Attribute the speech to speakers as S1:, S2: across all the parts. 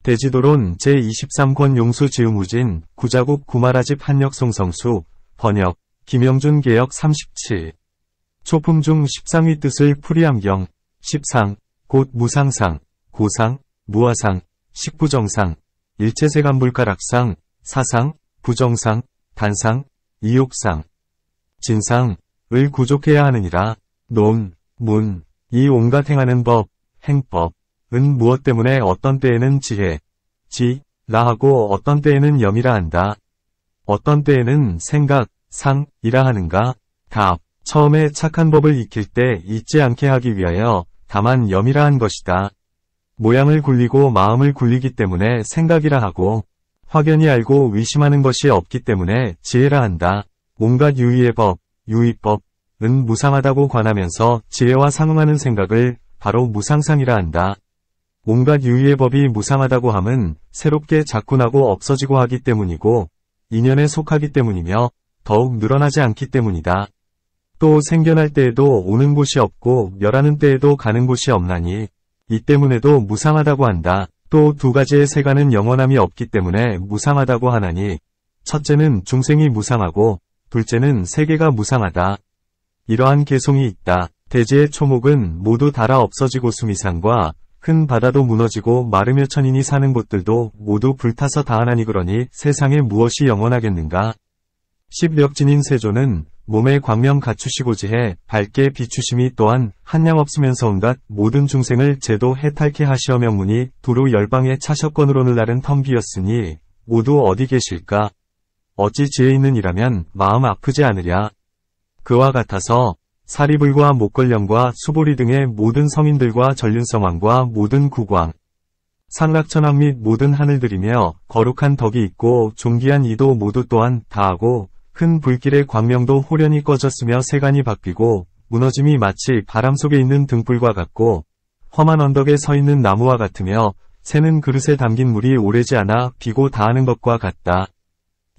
S1: 대지도론 제23권 용수지음우진 구자국 구마라집 한역송성수 번역 김영준 개역 37 초품 중 13위 뜻을 풀이함경 10상 곧 무상상 고상 무아상 식부정상 일체세간불가락상 사상 부정상 단상 이욕상 진상을 구족해야 하느니라. 논, 문, 이 온갖 행하는 법, 행법, 은 무엇 때문에 어떤 때에는 지혜, 라 하고 어떤 때에는 염이라 한다. 어떤 때에는 생각, 상이라 하는가? 답. 처음에 착한 법을 익힐 때 잊지 않게 하기 위하여 다만 염이라 한 것이다. 모양을 굴리고 마음을 굴리기 때문에 생각이라 하고 확연히 알고 의심하는 것이 없기 때문에 지혜라 한다. 온갖 유의의 법, 유의법, 은 무상하다고 관하면서 지혜와 상응하는 생각을 바로 무상상이라 한다. 온갖 유의의 법이 무상하다고 함은 새롭게 자꾸 나고 없어지고 하기 때문이고 인연에 속하기 때문이며 더욱 늘어나지 않기 때문이다. 또 생겨날 때에도 오는 곳이 없고 멸하는 때에도 가는 곳이 없나니 이 때문에도 무상하다고 한다. 또 두 가지의 세간은 영원함이 없기 때문에 무상하다고 하나니 첫째는 중생이 무상하고 둘째는 세계가 무상하다. 이러한 개송이 있다. 대지의 초목은 모두 닳아 없어지고 수미산과 큰 바다도 무너지고 마르며 천인이 사는 곳들도 모두 불타서 다하나니 그러니 세상에 무엇이 영원하겠는가? 십력진인 세조는 몸에 광명 갖추시고지 해 밝게 비추심이 또한 한량 없으면서 온갖 모든 중생을 제도 해탈케 하시어 명문이 두루 열방에 차셔권으로는 나른 텀비였으니 모두 어디 계실까? 어찌 지혜 있는 이라면 마음 아프지 않으랴. 그와 같아서 사리불과 목걸령과 수보리 등의 모든 성인들과 전륜성왕과 모든 국왕, 상락천왕 및 모든 하늘들이며 거룩한 덕이 있고 존귀한 이도 모두 또한 다하고 큰 불길의 광명도 호련히 꺼졌으며 세간이 바뀌고 무너짐이 마치 바람 속에 있는 등불과 같고 험한 언덕에 서 있는 나무와 같으며 새는 그릇에 담긴 물이 오래지 않아 비고 다하는 것과 같다.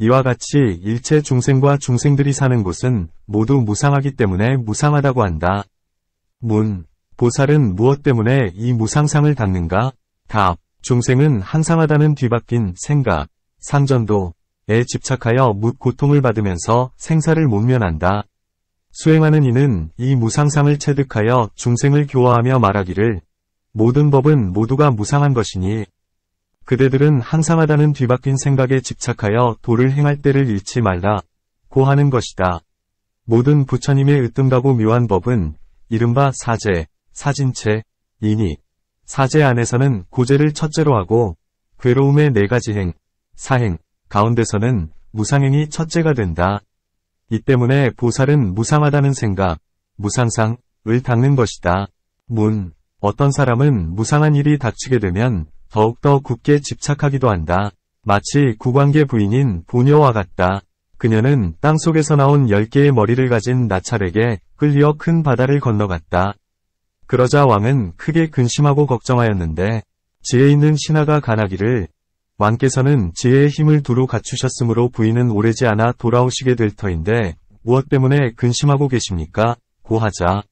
S1: 이와 같이 일체 중생과 중생들이 사는 곳은 모두 무상하기 때문에 무상하다고 한다. 문. 보살은 무엇 때문에 이 무상상을 닫는가? 답. 중생은 항상하다는 뒤바뀐 생각, 상전도에 집착하여 묻 고통을 받으면서 생사를 못 면한다. 수행하는 이는 이 무상상을 체득하여 중생을 교화하며 말하기를 모든 법은 모두가 무상한 것이니 그대들은 항상하다는 뒤바뀐 생각에 집착하여 도를 행할 때를 잃지 말라 고 하는 것이다. 모든 부처님의 으뜸가고 묘한 법은 이른바 사제, 사진체, 이니 사제 안에서는 고제를 첫째로 하고 괴로움의 네 가지 행, 사행, 가운데서는 무상행이 첫째가 된다. 이 때문에 보살은 무상하다는 생각, 무상상을 닦는 것이다. 문. 어떤 사람은 무상한 일이 닥치게 되면 더욱더 굳게 집착하기도 한다. 마치 구광계 부인인 보녀와 같다. 그녀는 땅속에서 나온 10개의 머리를 가진 나찰에게 끌려 큰 바다를 건너갔다. 그러자 왕은 크게 근심하고 걱정하였는데 지혜 있는 신하가 간하기를 왕께서는 지혜의 힘을 두루 갖추셨으므로 부인은 오래지 않아 돌아오시게 될 터인데 무엇 때문에 근심하고 계십니까? 고 하자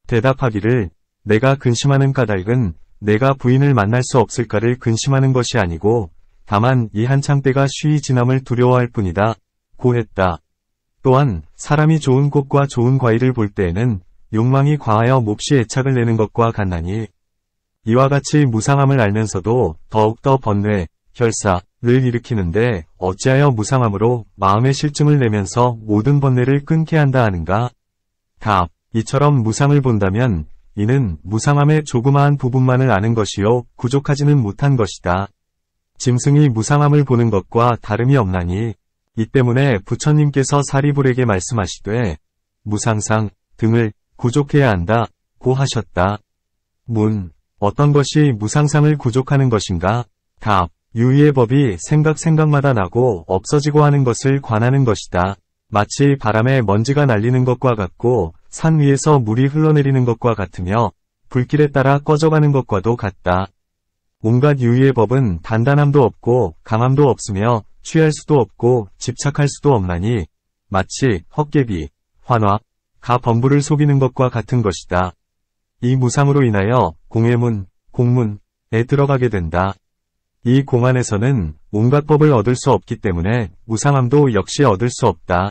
S1: 대답하기를 내가 근심하는 까닭은 내가 부인을 만날 수 없을까를 근심하는 것이 아니고 다만 이 한창 때가 쉬이 지남을 두려워할 뿐이다. 고 했다. 또한 사람이 좋은 꽃과 좋은 과일을 볼 때에는 욕망이 과하여 몹시 애착을 내는 것과 같나니 이와 같이 무상함을 알면서도 더욱더 번뇌, 혈사를 일으키는데 어찌하여 무상함으로 마음의 실증을 내면서 모든 번뇌를 끊게 한다 하는가? 답. 이처럼 무상을 본다면 이는 무상함의 조그마한 부분만을 아는 것이요 부족하지는 못한 것이다. 짐승이 무상함을 보는 것과 다름이 없나니 이 때문에 부처님께서 사리불에게 말씀하시되 무상상 등을 구족해야 한다 고 하셨다. 문. 어떤 것이 무상상을 구족하는 것인가? 답. 유의의 법이 생각마다 나고 없어지고 하는 것을 관하는 것이다. 마치 바람에 먼지가 날리는 것과 같고 산 위에서 물이 흘러내리는 것과 같으며 불길에 따라 꺼져가는 것과도 같다. 온갖 유의의 법은 단단함도 없고 강함도 없으며 취할 수도 없고 집착할 수도 없나니 마치 헛개비, 환화, 가 범부를 속이는 것과 같은 것이다. 이 무상으로 인하여 공예문, 공문에 들어가게 된다. 이 공안에서는 온갖 법을 얻을 수 없기 때문에 무상함도 역시 얻을 수 없다.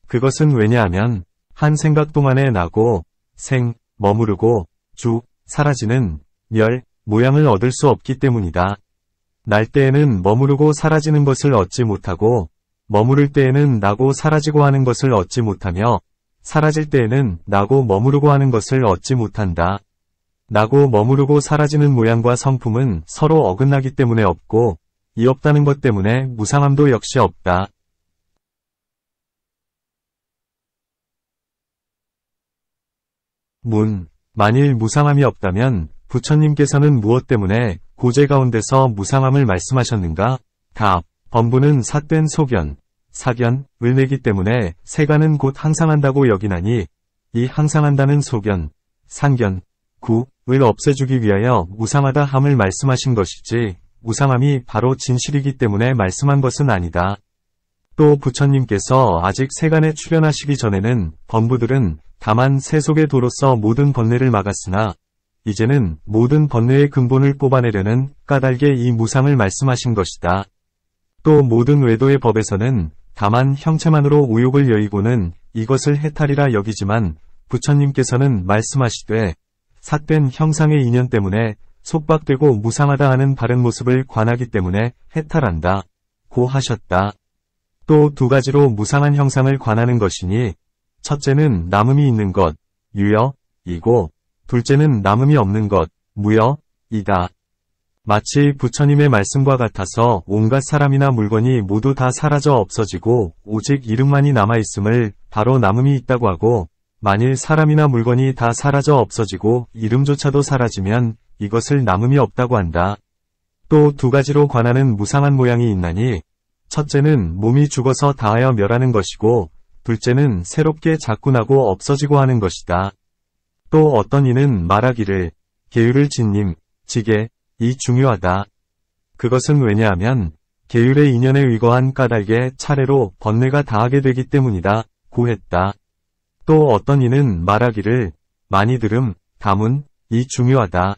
S1: 그것은 왜냐하면 한 생각 동안에 나고 생, 머무르고 주, 사라지는 멸, 모양을 얻을 수 없기 때문이다. 날 때에는 머무르고 사라지는 것을 얻지 못하고 머무를 때에는 나고 사라지고 하는 것을 얻지 못하며 사라질 때에는 나고 머무르고 하는 것을 얻지 못한다. 나고 머무르고 사라지는 모양과 성품은 서로 어긋나기 때문에 없고 이 없다는 것 때문에 무상함도 역시 없다. 문. 만일 무상함이 없다면 부처님께서는 무엇 때문에 고제 가운데서 무상함을 말씀하셨는가? 답. 범부는 삿된 소견, 사견을 내기 때문에 세간은 곧 항상한다고 여기나니 이 항상한다는 소견, 상견, 구를 없애주기 위하여 무상하다 함을 말씀하신 것이지 무상함이 바로 진실이기 때문에 말씀한 것은 아니다. 또 부처님께서 아직 세간에 출현하시기 전에는 범부들은 다만 세속의 도로서 모든 번뇌를 막았으나 이제는 모든 번뇌의 근본을 뽑아내려는 까닭에 이 무상을 말씀하신 것이다. 또 모든 외도의 법에서는 다만 형체만으로 우욕을 여의고는 이것을 해탈이라 여기지만 부처님께서는 말씀하시되 삿된 형상의 인연 때문에 속박되고 무상하다 하는 바른 모습을 관하기 때문에 해탈한다. 고 하셨다. 또 두 가지로 무상한 형상을 관하는 것이니 첫째는 남음이 있는 것, 유여이고 둘째는 남음이 없는 것, 무여이다. 마치 부처님의 말씀과 같아서 온갖 사람이나 물건이 모두 다 사라져 없어지고 오직 이름만이 남아있음을 바로 남음이 있다고 하고 만일 사람이나 물건이 다 사라져 없어지고 이름조차도 사라지면 이것을 남음이 없다고 한다. 또 두 가지로 관하는 무상한 모양이 있나니 첫째는 몸이 죽어서 다하여 멸하는 것이고 둘째는 새롭게 자꾸 나고 없어지고 하는 것이다. 또 어떤 이는 말하기를 계율을 진님, 지게, 이 중요하다. 그것은 왜냐하면 계율의 인연에 의거한 까닭에 차례로 번뇌가 다하게 되기 때문이다. 고 했다. 또 어떤 이는 말하기를 많이 들음, 다문, 이 중요하다.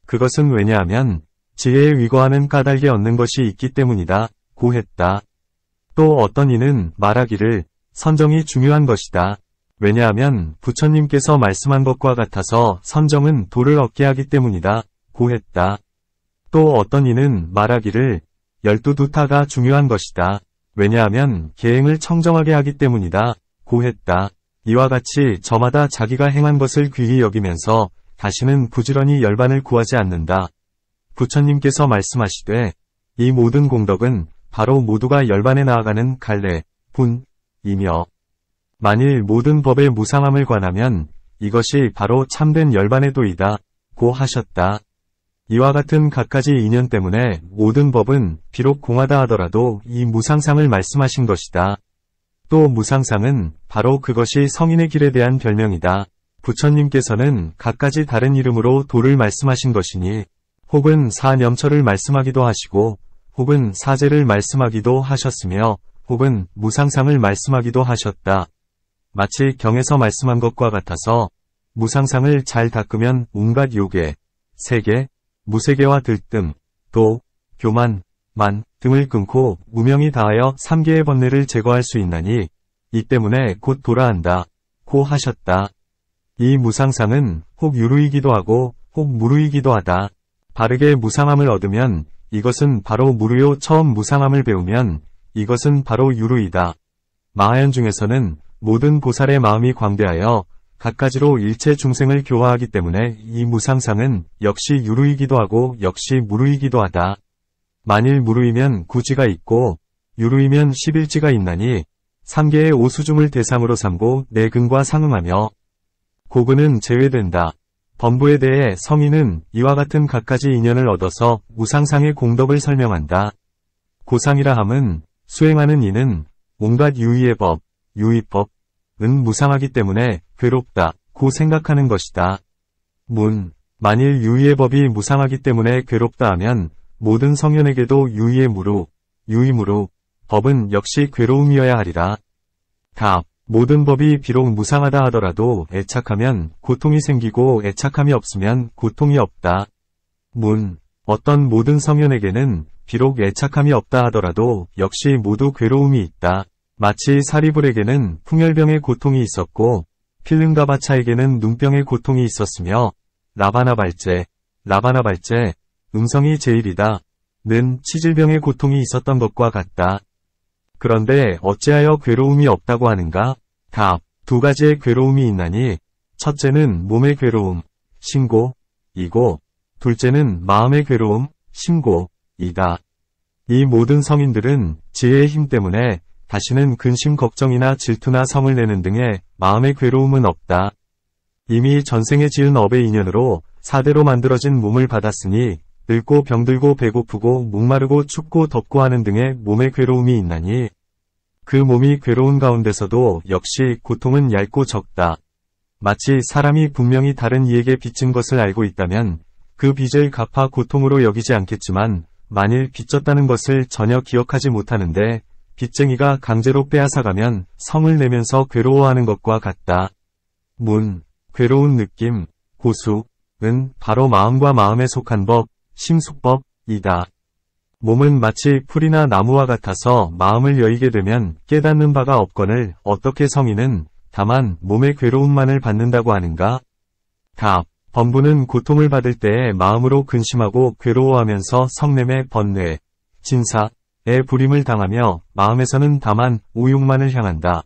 S1: 그것은 왜냐하면 지혜에 의거하는 까닭에 얻는 것이 있기 때문이다. 고 했다. 또 어떤 이는 말하기를 선정이 중요한 것이다. 왜냐하면 부처님께서 말씀한 것과 같아서 선정은 도를 얻게 하기 때문이다. 고 했다. 또 어떤 이는 말하기를 12두타가 중요한 것이다. 왜냐하면 계행을 청정하게 하기 때문이다. 고 했다. 이와 같이 저마다 자기가 행한 것을 귀히 여기면서 다시는 부지런히 열반을 구하지 않는다. 부처님께서 말씀하시되 이 모든 공덕은 바로 모두가 열반에 나아가는 갈래, 분이며 만일 모든 법의 무상함을 관하면 이것이 바로 참된 열반의 도이다. 고 하셨다. 이와 같은 갖가지 인연 때문에 모든 법은 비록 공하다 하더라도 이 무상상을 말씀하신 것이다. 또 무상상은 바로 그것이 성인의 길에 대한 별명이다. 부처님께서는 갖가지 다른 이름으로 도를 말씀하신 것이니 혹은 사념처를 말씀하기도 하시고 혹은 사제를 말씀하기도 하셨으며 혹은 무상상을 말씀하기도 하셨다. 마치 경에서 말씀한 것과 같아서 무상상을 잘 닦으면 온갖 요괴, 세계, 무세계와 들뜸, 도, 교만, 만 등을 끊고 무명이 다하여 3개의 번뇌를 제거할 수 있나니 이 때문에 곧 도라한다. 고 하셨다. 이 무상상은 혹 유루이기도 하고 혹 무루이기도 하다. 바르게 무상함을 얻으면 이것은 바로 무루요 처음 무상함을 배우면 이것은 바로 유루이다. 마하연 중에서는 모든 보살의 마음이 광대하여 갖가지로 일체 중생을 교화하기 때문에 이 무상상은 역시 유루이기도 하고 역시 무루이기도 하다. 만일 무루이면 구지가 있고 유루이면 11지가 있나니 3개의 오수중을 대상으로 삼고 내근과 상응하며 고근은 제외된다. 범부에 대해 성인은 이와 같은 갖가지 인연을 얻어서 무상상의 공덕을 설명한다. 고상이라 함은 수행하는 이는 온갖 유의의 법, 유의법은 무상하기 때문에 괴롭다. 고 생각하는 것이다. 만일 유의의 법이 무상하기 때문에 괴롭다 하면 모든 성현에게도 유의의 무루, 유의무루, 법은 역시 괴로움이어야 하리라. 답. 모든 법이 비록 무상하다 하더라도 애착하면 고통이 생기고 애착함이 없으면 고통이 없다. 어떤 모든 성현에게는 비록 애착함이 없다 하더라도 역시 모두 괴로움이 있다. 마치 사리불에게는 풍열병의 고통이 있었고 필름가바차에게는 눈병의 고통이 있었으며 라바나발제, 음성이 제일이다. 는 치질병의 고통이 있었던 것과 같다. 그런데 어찌하여 괴로움이 없다고 하는가? 답. 두 가지의 괴로움이 있나니 첫째는 몸의 괴로움, 신고이고 둘째는 마음의 괴로움, 심고이다. 이 모든 성인들은 지혜의 힘 때문에 다시는 근심 걱정이나 질투나 성을 내는 등의 마음의 괴로움은 없다. 이미 전생에 지은 업의 인연으로 사대로 만들어진 몸을 받았으니 늙고 병들고 배고프고 목마르고 춥고 덥고 하는 등의 몸의 괴로움이 있나니 그 몸이 괴로운 가운데서도 역시 고통은 얇고 적다. 마치 사람이 분명히 다른 이에게 빚진 것을 알고 있다면 그 빚을 갚아 고통으로 여기지 않겠지만 만일 빚졌다는 것을 전혀 기억하지 못하는데 빚쟁이가 강제로 빼앗아가면 성을 내면서 괴로워하는 것과 같다. 괴로운 느낌, 고수은 바로 마음과 마음에 속한 법, 심숙법이다. 몸은 마치 풀이나 나무와 같아서 마음을 여의게 되면 깨닫는 바가 없거늘 어떻게 성인은 다만 몸의 괴로움만을 받는다고 하는가? 답. 범부는 고통을 받을 때에 마음으로 근심하고 괴로워하면서 성냄에 번뇌, 진사에 불임을 당하며 마음에서는 다만 오욕만을 향한다.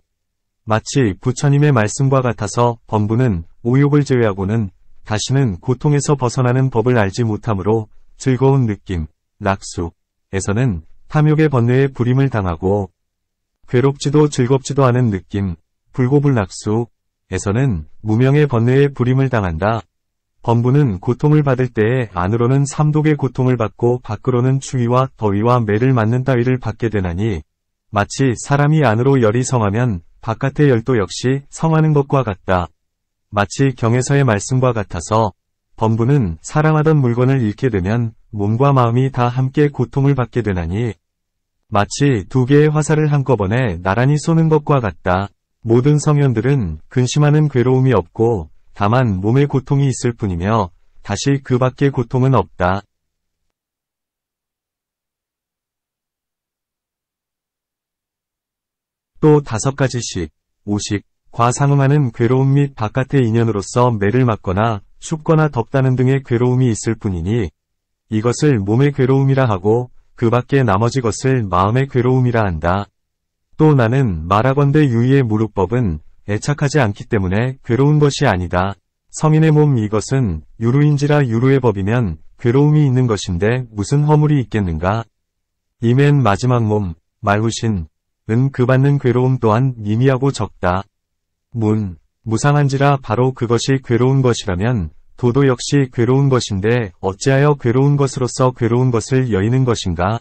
S1: 마치 부처님의 말씀과 같아서 범부는 오욕을 제외하고는 다시는 고통에서 벗어나는 법을 알지 못하므로 즐거운 느낌, 락수에서는 탐욕의 번뇌에 불임을 당하고 괴롭지도 즐겁지도 않은 느낌, 불고불락수에서는 무명의 번뇌에 불임을 당한다. 범부는 고통을 받을 때에 안으로는 삼독의 고통을 받고 밖으로는 추위와 더위와 매를 맞는 따위를 받게 되나니 마치 사람이 안으로 열이 성하면 바깥의 열도 역시 성하는 것과 같다. 마치 경에서의 말씀과 같아서 범부는 사랑하던 물건을 잃게 되면 몸과 마음이 다 함께 고통을 받게 되나니 마치 두 개의 화살을 한꺼번에 나란히 쏘는 것과 같다. 모든 성현들은 근심하는 괴로움이 없고 다만 몸의 고통이 있을 뿐이며 다시 그 밖의 고통은 없다. 또 5가지씩, 5식과 상응하는 괴로움 및 바깥의 인연으로서 매를 맞거나 춥거나 덥다는 등의 괴로움이 있을 뿐이니 이것을 몸의 괴로움이라 하고 그 밖의 나머지 것을 마음의 괴로움이라 한다. 또 나는 말하건대 유의의 무릇법은 애착하지 않기 때문에 괴로운 것이 아니다. 성인의 몸 이것은 유루인지라 유루의 법이면 괴로움이 있는 것인데 무슨 허물이 있겠는가? 이 맨 마지막 몸, 말후신은 그 받는 괴로움 또한 미미하고 적다. 무상한지라 바로 그것이 괴로운 것이라면 도도 역시 괴로운 것인데 어찌하여 괴로운 것으로서 괴로운 것을 여의는 것인가?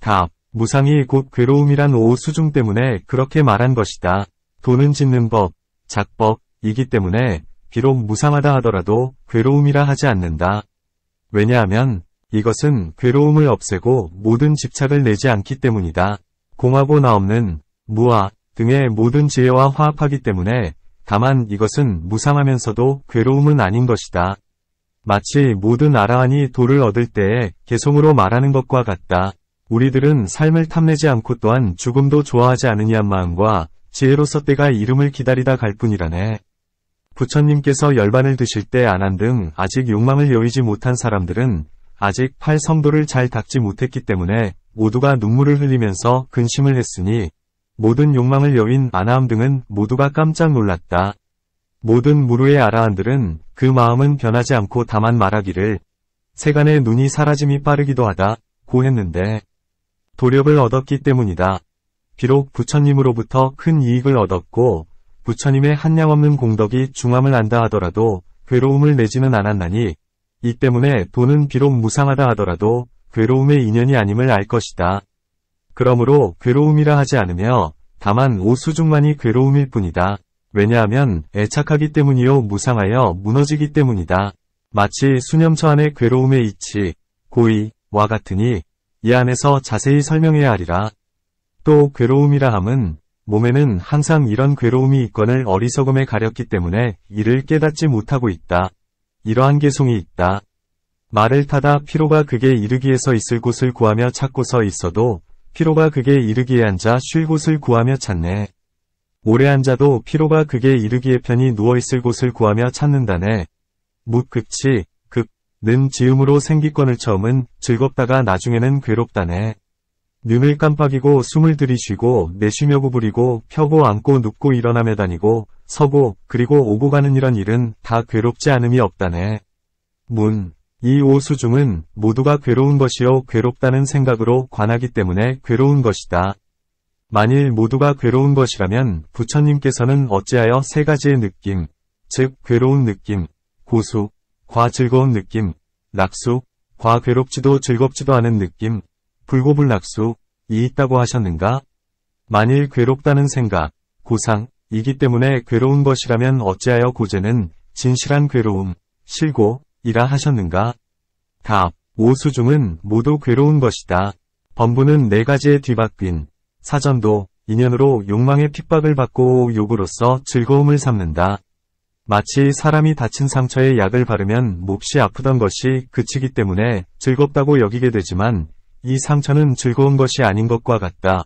S1: 답. 무상이 곧 괴로움이란 오수중 때문에 그렇게 말한 것이다. 도는 짓는 법, 작법이기 때문에 비록 무상하다 하더라도 괴로움이라 하지 않는다. 왜냐하면 이것은 괴로움을 없애고 모든 집착을 내지 않기 때문이다. 공하고 나없는 무아 등의 모든 지혜와 화합하기 때문에 다만 이것은 무상하면서도 괴로움은 아닌 것이다. 마치 모든 아라한이 도를 얻을 때에 개송으로 말하는 것과 같다. 우리들은 삶을 탐내지 않고 또한 죽음도 좋아하지 않으니한 마음과 지혜로서 때가 이름을 기다리다 갈 뿐이라네. 부처님께서 열반을 드실 때 안한 등 아직 욕망을 여의지 못한 사람들은 아직 8성도를 잘 닦지 못했기 때문에 모두가 눈물을 흘리면서 근심을 했으니 모든 욕망을 여인 아나함 등은 모두가 깜짝 놀랐다. 모든 무루의 아라한들은 그 마음은 변하지 않고 다만 말하기를 세간의 눈이 사라짐이 빠르기도 하다 고 했는데 도력을 얻었기 때문이다. 비록 부처님으로부터 큰 이익을 얻었고 부처님의 한량없는 공덕이 중함을 안다 하더라도 괴로움을 내지는 않았나니 이 때문에 도는 비록 무상하다 하더라도 괴로움의 인연이 아님을 알 것이다. 그러므로 괴로움이라 하지 않으며 다만 오수중만이 괴로움일 뿐이다. 왜냐하면 애착하기 때문이요 무상하여 무너지기 때문이다. 마치 수념처 안의 괴로움의 이치, 고의와 같으니 이 안에서 자세히 설명해야 하리라. 또 괴로움이라 함은 몸에는 항상 이런 괴로움이 있거늘 어리석음에 가렸기 때문에 이를 깨닫지 못하고 있다. 이러한 개송이 있다. 말을 타다 피로가 극에 이르기에서 있을 곳을 구하며 찾고서 있어도 피로가 극에 이르기에 앉아 쉴 곳을 구하며 찾네. 오래 앉아도 피로가 극에 이르기에 편히 누워있을 곳을 구하며 찾는다네. 묻극치, 극,는 지음으로 생기권을 처음은 즐겁다가 나중에는 괴롭다네. 눈을 깜빡이고 숨을 들이쉬고 내쉬며 구부리고 펴고 앉고 눕고 일어나며 다니고 서고 그리고 오고 가는 이런 일은 다 괴롭지 않음이 없다네. 문. 이 오수중은 모두가 괴로운 것이요 괴롭다는 생각으로 관하기 때문에 괴로운 것이다. 만일 모두가 괴로운 것이라면 부처님께서는 어찌하여 세 가지의 느낌, 즉 괴로운 느낌, 고수, 과 즐거운 느낌, 낙수, 과 괴롭지도 즐겁지도 않은 느낌, 불고불낙수, 이 있다고 하셨는가? 만일 괴롭다는 생각, 고상이기 때문에 괴로운 것이라면 어찌하여 고제는 진실한 괴로움, 실고, 이라 하셨는가? 답. 오수중은 모두 괴로운 것이다. 범부는 네 가지의 뒤바뀐 사전도, 인연으로 욕망의 핍박을 받고 욕으로써 즐거움을 삼는다. 마치 사람이 다친 상처에 약을 바르면 몹시 아프던 것이 그치기 때문에 즐겁다고 여기게 되지만 이 상처는 즐거운 것이 아닌 것과 같다.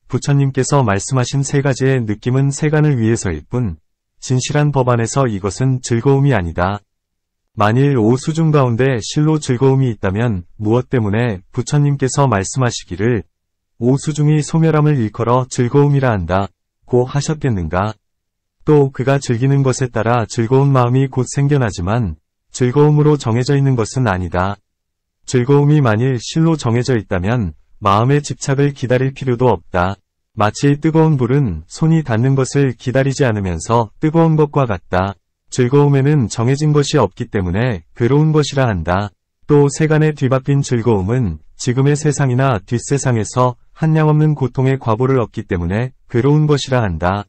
S1: 부처님께서 말씀하신 세 가지의 느낌은 세간을 위해서일 뿐 진실한 법 안에서 이것은 즐거움이 아니다. 만일 오수중 가운데 실로 즐거움이 있다면 무엇 때문에 부처님께서 말씀하시기를 오수중이 소멸함을 일컬어 즐거움이라 한다 고 하셨겠는가? 또 그가 즐기는 것에 따라 즐거운 마음이 곧 생겨나지만 즐거움으로 정해져 있는 것은 아니다. 즐거움이 만일 실로 정해져 있다면 마음의 집착을 기다릴 필요도 없다. 마치 뜨거운 불은 손이 닿는 것을 기다리지 않으면서 뜨거운 것과 같다. 즐거움에는 정해진 것이 없기 때문에 괴로운 것이라 한다. 또 세간의 뒤바뀐 즐거움은 지금의 세상이나 뒷세상에서 한량없는 고통의 과보를 얻기 때문에 괴로운 것이라 한다.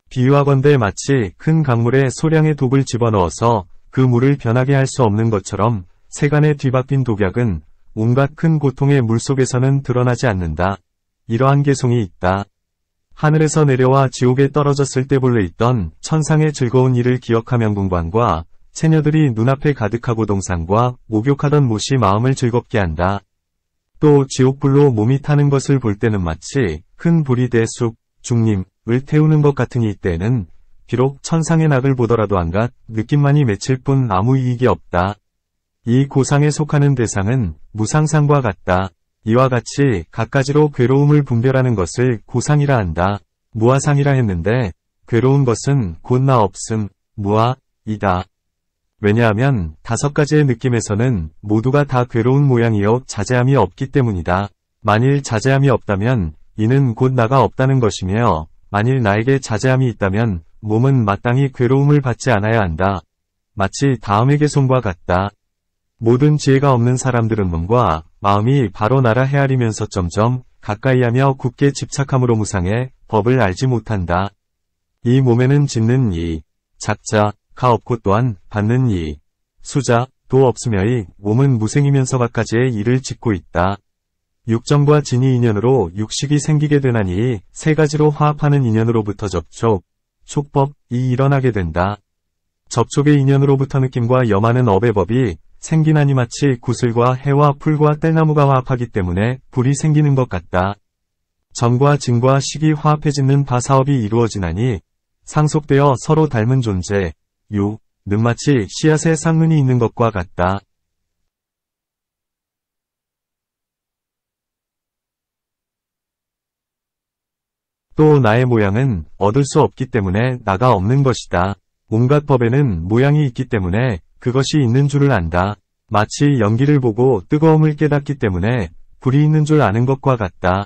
S1: 비유하건대 마치 큰 강물에 소량의 독을 집어넣어서 그 물을 변하게 할 수 없는 것처럼 세간의 뒤바뀐 독약은 온갖 큰 고통의 물속에서는 드러나지 않는다. 이러한 개송이 있다. 하늘에서 내려와 지옥에 떨어졌을 때 본래 있던 천상의 즐거운 일을 기억하면 궁관과 처녀들이 눈앞에 가득하고 동상과 목욕하던 못이 마음을 즐겁게 한다. 또 지옥불로 몸이 타는 것을 볼 때는 마치 큰 불이 대숲, 중림을 태우는 것 같으니 이때에는 비록 천상의 낙을 보더라도 한갓 느낌만이 맺힐 뿐 아무 이익이 없다. 이 고상에 속하는 대상은 무상상과 같다. 이와 같이 갖가지로 괴로움을 분별하는 것을 고상이라 한다. 무아상이라 했는데 괴로운 것은 곧 나 없음, 무아이다. 왜냐하면 다섯 가지의 느낌에서는 모두가 다 괴로운 모양이요 자제함이 없기 때문이다. 만일 자제함이 없다면 이는 곧 나가 없다는 것이며 만일 나에게 자제함이 있다면 몸은 마땅히 괴로움을 받지 않아야 한다. 마치 다음의 개송과 같다. 모든 지혜가 없는 사람들은 몸과 마음이 바로 나라 헤아리면서 점점 가까이하며 굳게 집착함으로 무상의 법을 알지 못한다. 이 몸에는 짓는 이, 작자가 없고 또한 받는 이, 수자도 없으며 이 몸은 무생이면서 갖가지의 일을 짓고 있다. 육정과 진이 인연으로 육식이 생기게 되나니 세 가지로 화합하는 인연으로부터 접촉, 촉법이 일어나게 된다. 접촉의 인연으로부터 느낌과 염하는 업의 법이 생기나니 마치 구슬과 해와 풀과 뗄나무가 화합하기 때문에 불이 생기는 것 같다. 정과 진과 식이 화합해 짓는 바사업이 이루어지나니 상속되어 서로 닮은 존재, 유, 는 마치 씨앗에 쌍눈이 있는 것과 같다. 또 나의 모양은 얻을 수 없기 때문에 나가 없는 것이다. 온갖 법에는 모양이 있기 때문에 그것이 있는 줄을 안다. 마치 연기를 보고 뜨거움을 깨닫기 때문에 불이 있는 줄 아는 것과 같다.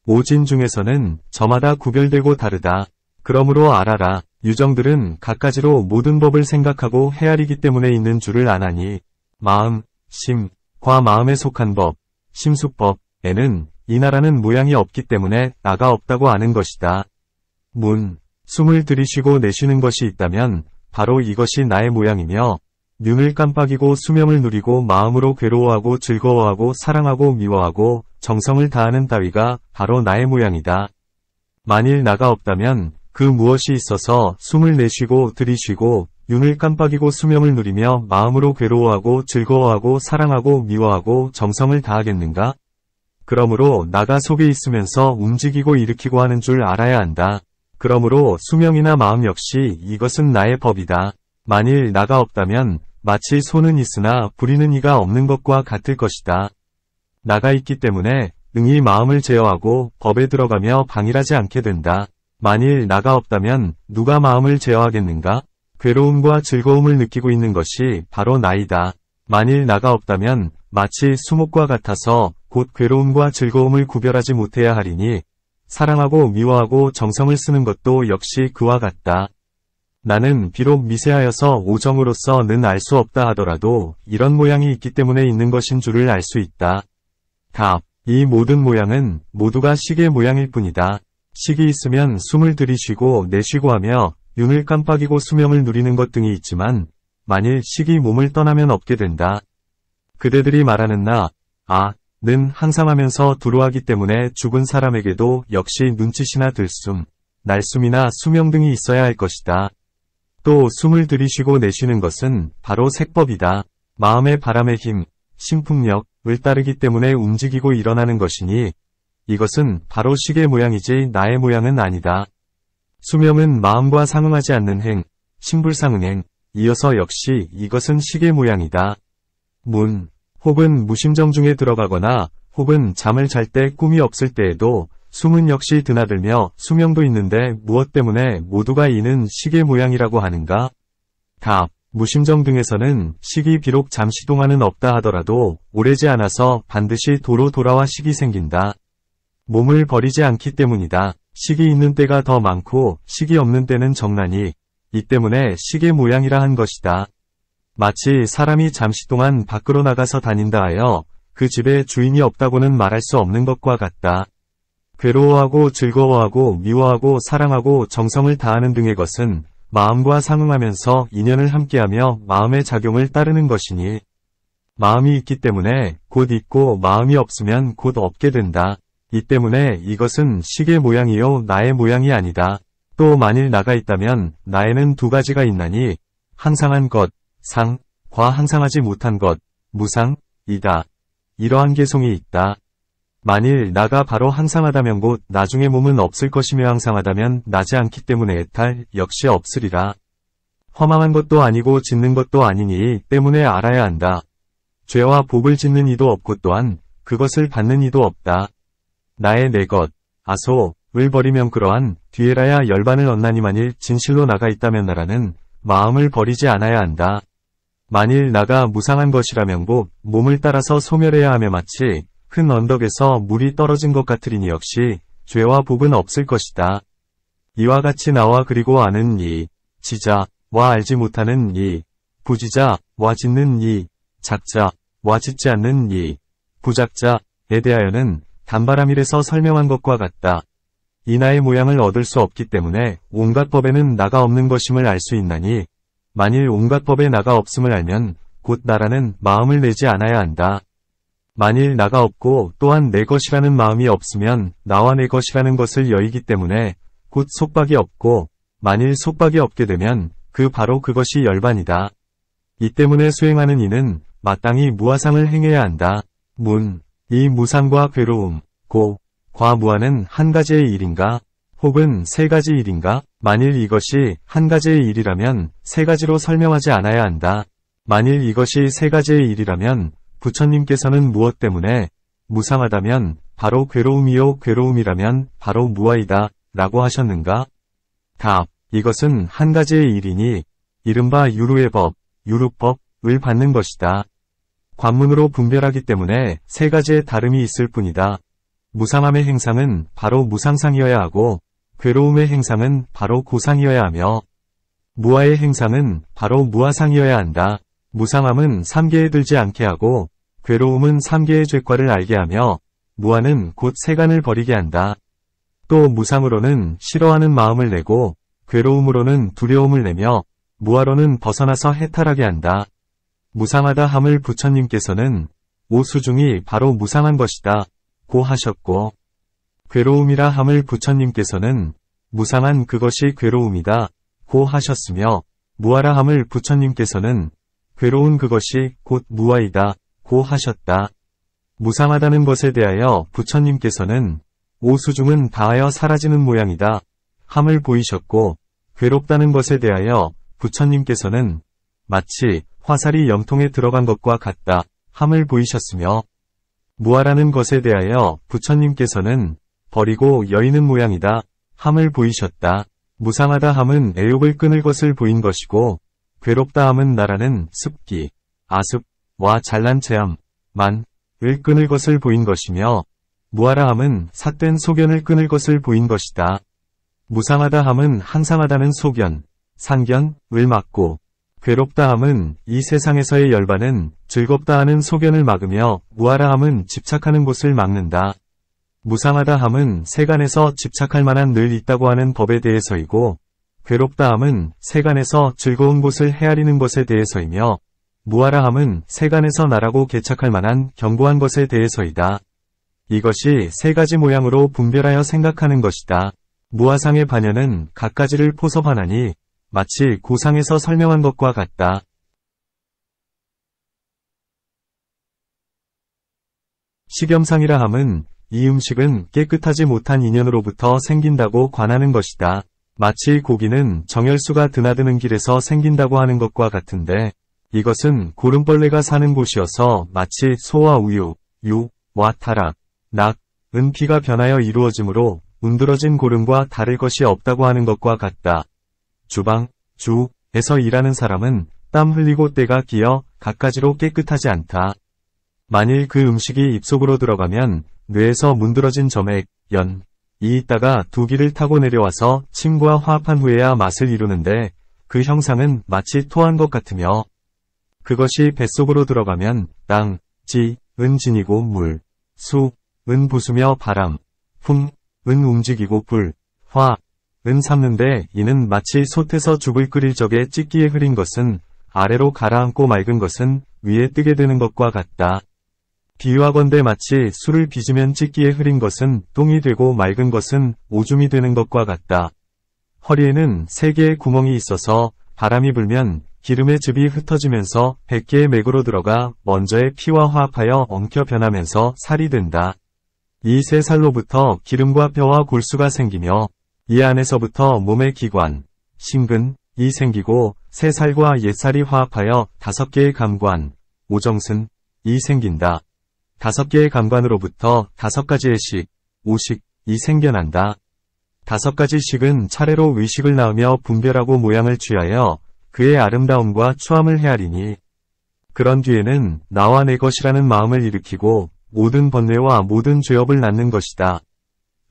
S1: 오진 중에서는 저마다 구별되고 다르다. 그러므로 알아라. 유정들은 갖가지로 모든 법을 생각하고 헤아리기 때문에 있는 줄을 아나니 마음, 심, 과 마음에 속한 법, 심숙법에는 이 나라는 모양이 없기 때문에 나가 없다고 아는 것이다. 문, 숨을 들이쉬고 내쉬는 것이 있다면 바로 이것이 나의 모양이며 눈을 깜빡이고 수명을 누리고 마음으로 괴로워하고 즐거워하고 사랑하고 미워하고 정성을 다하는 따위가 바로 나의 모양이다. 만일 나가 없다면 그 무엇이 있어서 숨을 내쉬고 들이쉬고 윤을 깜빡이고 수명을 누리며 마음으로 괴로워하고 즐거워하고 사랑하고 미워하고 정성을 다하겠는가? 그러므로 나가 속에 있으면서 움직이고 일으키고 하는 줄 알아야 한다. 그러므로 수명이나 마음 역시 이것은 나의 법이다. 만일 나가 없다면 마치 소는 있으나 부리는 이가 없는 것과 같을 것이다. 나가 있기 때문에 능히 마음을 제어하고 법에 들어가며 방일하지 않게 된다. 만일 나가 없다면 누가 마음을 제어하겠는가? 괴로움과 즐거움을 느끼고 있는 것이 바로 나이다. 만일 나가 없다면 마치 수목과 같아서 곧 괴로움과 즐거움을 구별하지 못해야 하리니 사랑하고 미워하고 정성을 쓰는 것도 역시 그와 같다. 나는 비록 미세하여서 오정으로서는 알 수 없다 하더라도 이런 모양이 있기 때문에 있는 것인 줄을 알 수 있다. 답. 이 모든 모양은 모두가 식의 모양일 뿐이다. 식이 있으면 숨을 들이쉬고 내쉬고 하며 윤을 깜빡이고 수명을 누리는 것 등이 있지만 만일 식이 몸을 떠나면 없게 된다. 그대들이 말하는 는 항상 하면서 두루하기 때문에 죽은 사람에게도 역시 눈짓이나 들숨, 날숨이나 수명 등이 있어야 할 것이다. 또 숨을 들이쉬고 내쉬는 것은 바로 색법이다. 마음의 바람의 힘, 신풍력을 따르기 때문에 움직이고 일어나는 것이니 이것은 바로 식의 모양이지 나의 모양은 아니다. 수명은 마음과 상응하지 않는 행, 신불상응행, 이어서 역시 이것은 식의 모양이다. 혹은 무심정 중에 들어가거나 혹은 잠을 잘 때 꿈이 없을 때에도 숨은 역시 드나들며 수명도 있는데 무엇 때문에 모두가 이는 식의 모양이라고 하는가? 답. 무심정 등에서는 식이 비록 잠시 동안은 없다 하더라도 오래지 않아서 반드시 도로 돌아와 식이 생긴다. 몸을 버리지 않기 때문이다. 식이 있는 때가 더 많고 식이 없는 때는 적나니 이 때문에 식의 모양이라 한 것이다. 마치 사람이 잠시 동안 밖으로 나가서 다닌다 하여 그 집에 주인이 없다고는 말할 수 없는 것과 같다. 괴로워하고 즐거워하고 미워하고 사랑하고 정성을 다하는 등의 것은 마음과 상응하면서 인연을 함께하며 마음의 작용을 따르는 것이니 마음이 있기 때문에 곧 있고 마음이 없으면 곧 없게 된다. 이 때문에 이것은 식의 모양이요 나의 모양이 아니다. 또 만일 나가 있다면 나에는 두 가지가 있나니 항상한 것, 과 항상하지 못한 것, 무상이다. 이러한 개송이 있다. 만일 나가 바로 항상하다면 곧 나중에 몸은 없을 것이며 항상하다면 나지 않기 때문에 애탈 역시 없으리라. 허망한 것도 아니고 짓는 것도 아니니 때문에 알아야 한다. 죄와 복을 짓는 이도 없고 또한 그것을 받는 이도 없다. 나의 내 것, 을 버리면 그러한 뒤에라야 열반을 얻나니 만일 진실로 나가 있다면 나라는 마음을 버리지 않아야 한다. 만일 나가 무상한 것이라면 곧 몸을 따라서 소멸해야 하며 마치 큰 언덕에서 물이 떨어진 것 같으리니 역시 죄와 복은 없을 것이다. 이와 같이 나와 그리고 아는 이, 지자와 알지 못하는 이, 부지자와 짓는 이, 작자와 짓지 않는 이, 부작자에 대하여는 단바람일에서 설명한 것과 같다. 이 나의 모양을 얻을 수 없기 때문에 온갖 법에는 나가 없는 것임을 알 수 있나니 만일 온갖 법에 나가 없음을 알면 곧 나라는 마음을 내지 않아야 한다. 만일 나가 없고 또한 내 것이라는 마음이 없으면 나와 내 것이라는 것을 여의기 때문에 곧 속박이 없고 만일 속박이 없게 되면 그 바로 그것이 열반이다. 이 때문에 수행하는 이는 마땅히 무아상을 행해야 한다. 이 무상과 괴로움, 과 무아는 한 가지의 일인가? 혹은 세 가지 일인가? 만일 이것이 한 가지의 일이라면 세 가지로 설명하지 않아야 한다. 만일 이것이 세 가지의 일이라면 부처님께서는 무엇 때문에 무상하다면 바로 괴로움이요 괴로움이라면 바로 무아이다 라고 하셨는가? 답. 이것은 한 가지의 일이니 이른바 유루의 법, 유루법을 받는 것이다. 관문으로 분별하기 때문에 세 가지의 다름이 있을 뿐이다. 무상함의 행상은 바로 무상상이어야 하고 괴로움의 행상은 바로 고상이어야 하며 무아의 행상은 바로 무아상이어야 한다. 무상함은 삼계에 들지 않게 하고 괴로움은 삼계의 죄과를 알게 하며 무아는 곧 세간을 버리게 한다. 또 무상으로는 싫어하는 마음을 내고 괴로움으로는 두려움을 내며 무아로는 벗어나서 해탈하게 한다. 무상하다 함을 부처님께서는 오수중이 바로 무상한 것이다 고 하셨고 괴로움이라 함을 부처님께서는 무상한 그것이 괴로움이다 고 하셨으며 무하라 함을 부처님께서는 괴로운 그것이 곧 무아이다 고 하셨다. 무상하다는 것에 대하여 부처님께서는 오수중은 다하여 사라지는 모양이다 함을 보이셨고, 괴롭다는 것에 대하여 부처님께서는 마치 화살이 염통에 들어간 것과 같다 함을 보이셨으며, 무아라는 것에 대하여 부처님께서는 버리고 여의는 모양이다 함을 보이셨다. 무상하다 함은 애욕을 끊을 것을 보인 것이고, 괴롭다 함은 나라는 습기, 아습과 잘난 체함, 만을 끊을 것을 보인 것이며, 무아라 함은 삿된 소견을 끊을 것을 보인 것이다. 무상하다 함은 항상하다는 소견, 상견을 막고, 괴롭다 함은 이 세상에서의 열반은 즐겁다 하는 소견을 막으며, 무아라 함은 집착하는 곳을 막는다. 무상하다 함은 세간에서 집착할 만한 늘 있다고 하는 법에 대해서이고, 괴롭다 함은 세간에서 즐거운 곳을 헤아리는 것에 대해서이며, 무아라 함은 세간에서 나라고 개착할 만한 견고한 것에 대해서이다. 이것이 세 가지 모양으로 분별하여 생각하는 것이다. 무아상의 반연은 갖가지를 포섭하나니 마치 고상에서 설명한 것과 같다. 식염상이라 함은 이 음식은 깨끗하지 못한 인연으로부터 생긴다고 관하는 것이다. 마치 고기는 정열수가 드나드는 길에서 생긴다고 하는 것과 같은데, 이것은 고름벌레가 사는 곳이어서 마치 소와 우유, 유와 타락, 낙은 피가 변하여 이루어지므로 문드러진 고름과 다를 것이 없다고 하는 것과 같다. 주방, 주에서 일하는 사람은 땀 흘리고 때가 끼어 갖가지로 깨끗하지 않다. 만일 그 음식이 입속으로 들어가면 뇌에서 문드러진 점액, 연이 있다가 두기를 타고 내려와서 침과 화합한 후에야 맛을 이루는데, 그 형상은 마치 토한 것 같으며, 그것이 뱃속으로 들어가면 땅, 지,은 진이고 물, 수,은 부수며 바람, 풍,은 움직이고 불, 화,은 삼는데, 이는 마치 솥에서 죽을 끓일 적에 찌끼에 흐린 것은 아래로 가라앉고 맑은 것은 위에 뜨게 되는 것과 같다. 비유하건대 마치 술을 빚으면 찌끼에 흐린 것은 똥이 되고 맑은 것은 오줌이 되는 것과 같다. 허리에는 3개의 구멍이 있어서 바람이 불면 기름의 즙이 흩어지면서 100개의 맥으로 들어가 먼저의 피와 화합하여 엉켜 변하면서 살이 된다. 이 세 살로부터 기름과 뼈와 골수가 생기며, 이 안에서부터 몸의 기관, 심근이 생기고 새 살과 옛 살이 화합하여 5개의 감관, 오정승이 생긴다. 5개의 감관으로부터 5가지의 식, 오식이 생겨난다. 5가지 식은 차례로 의식을 낳으며 분별하고 모양을 취하여 그의 아름다움과 추함을 헤아리니, 그런 뒤에는 나와 내 것이라는 마음을 일으키고 모든 번뇌와 모든 죄업을 낳는 것이다.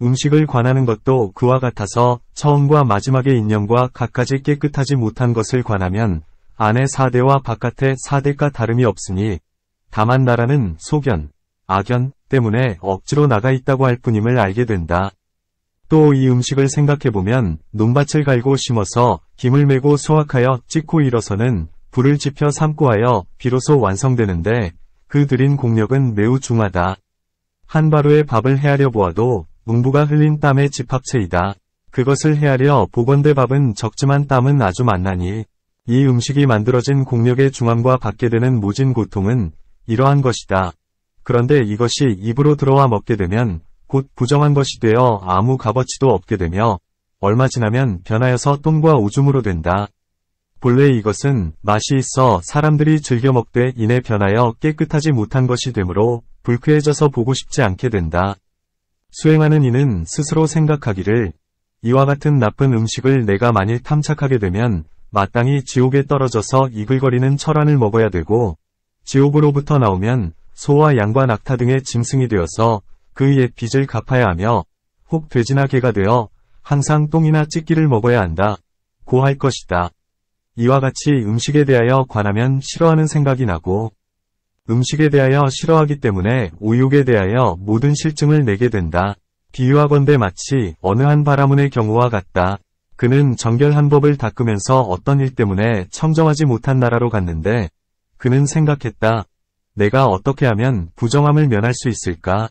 S1: 음식을 관하는 것도 그와 같아서 처음과 마지막의 인연과 갖가지 깨끗하지 못한 것을 관하면 안의 4대와 바깥의 4대가 다름이 없으니, 다만 나라는 소견, 악견 때문에 억지로 나가 있다고 할 뿐임을 알게 된다. 또 이 음식을 생각해보면 논밭을 갈고 심어서 김을 메고 수확하여 찍고 일어서는 불을 지펴 삶고 하여 비로소 완성되는데, 그 들인 공력은 매우 중하다. 한 바로의 밥을 헤아려 보아도 웅부가 흘린 땀의 집합체이다. 그것을 헤아려 보건대 밥은 적지만 땀은 아주 많나니, 이 음식이 만들어진 공력의 중함과 받게 되는 모진 고통은 이러한 것이다. 그런데 이것이 입으로 들어와 먹게 되면 곧 부정한 것이 되어 아무 값어치도 없게 되며, 얼마 지나면 변하여서 똥과 오줌으로 된다. 본래 이것은 맛이 있어 사람들이 즐겨 먹되 이내 변하여 깨끗하지 못한 것이 되므로 불쾌해져서 보고 싶지 않게 된다. 수행하는 이는 스스로 생각하기를, 이와 같은 나쁜 음식을 내가 만일 탐착하게 되면 마땅히 지옥에 떨어져서 이글거리는 철환을 먹어야 되고, 지옥으로부터 나오면 소와 양과 낙타 등의 짐승이 되어서 그 옛 빚을 갚아야 하며, 혹 돼지나 개가 되어 항상 똥이나 찌끼를 먹어야 한다 고 할 것이다. 이와 같이 음식에 대하여 관하면 싫어하는 생각이 나고, 음식에 대하여 싫어하기 때문에 오욕에 대하여 모든 실증을 내게 된다. 비유하건대 마치 어느 한 바라문의 경우와 같다. 그는 정결한 법을 닦으면서 어떤 일 때문에 청정하지 못한 나라로 갔는데, 그는 생각했다. 내가 어떻게 하면 부정함을 면할 수 있을까?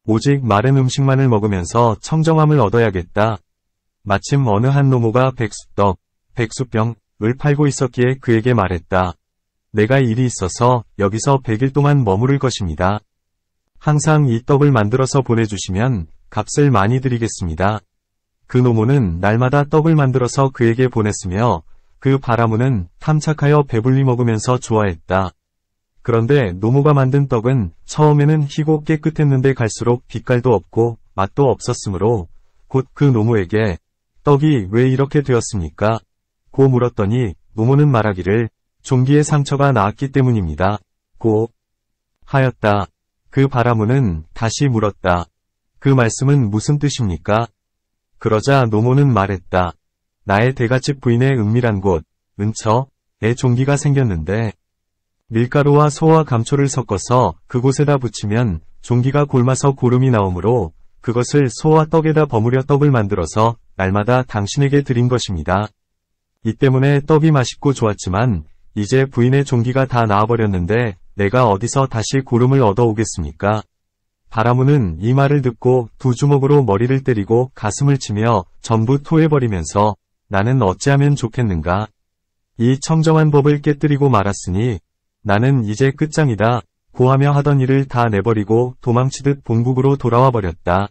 S1: 오직 마른 음식만을 먹으면서 청정함을 얻어야겠다. 마침 어느 한 노모가 백수떡, 백수병, 을 팔고 있었기에 그에게 말했다. 내가 일이 있어서 여기서 100일 동안 머무를 것입니다. 항상 이 떡을 만들어서 보내주시면 값을 많이 드리겠습니다. 그 노모는 날마다 떡을 만들어서 그에게 보냈으며 그 바라무는 탐착하여 배불리 먹으면서 좋아했다. 그런데 노모가 만든 떡은 처음에는 희고 깨끗했는데 갈수록 빛깔도 없고 맛도 없었으므로 곧 그 노모에게 떡이 왜 이렇게 되었습니까? 고 물었더니 노모는 말하기를 종기에 상처가 나았기 때문입니다. 고 하였다. 그 바라무는 다시 물었다. 그 말씀은 무슨 뜻입니까? 그러자 노모는 말했다. 나의 대갓집 부인의 은밀한 곳, 은처에 종기가 생겼는데 밀가루와 소와 감초를 섞어서 그곳에다 붙이면 종기가 골마서 고름이 나오므로 그것을 소와 떡에다 버무려 떡을 만들어서 날마다 당신에게 드린 것입니다. 이 때문에 떡이 맛있고 좋았지만 이제 부인의 종기가 다 나아버렸는데 내가 어디서 다시 고름을 얻어오겠습니까? 바라무는 이 말을 듣고 두 주먹으로 머리를 때리고 가슴을 치며 전부 토해버리면서 나는 어찌하면 좋겠는가? 이 청정한 법을 깨뜨리고 말았으니 나는 이제 끝장이다. 고하며 하던 일을 다 내버리고 도망치듯 본국으로 돌아와 버렸다.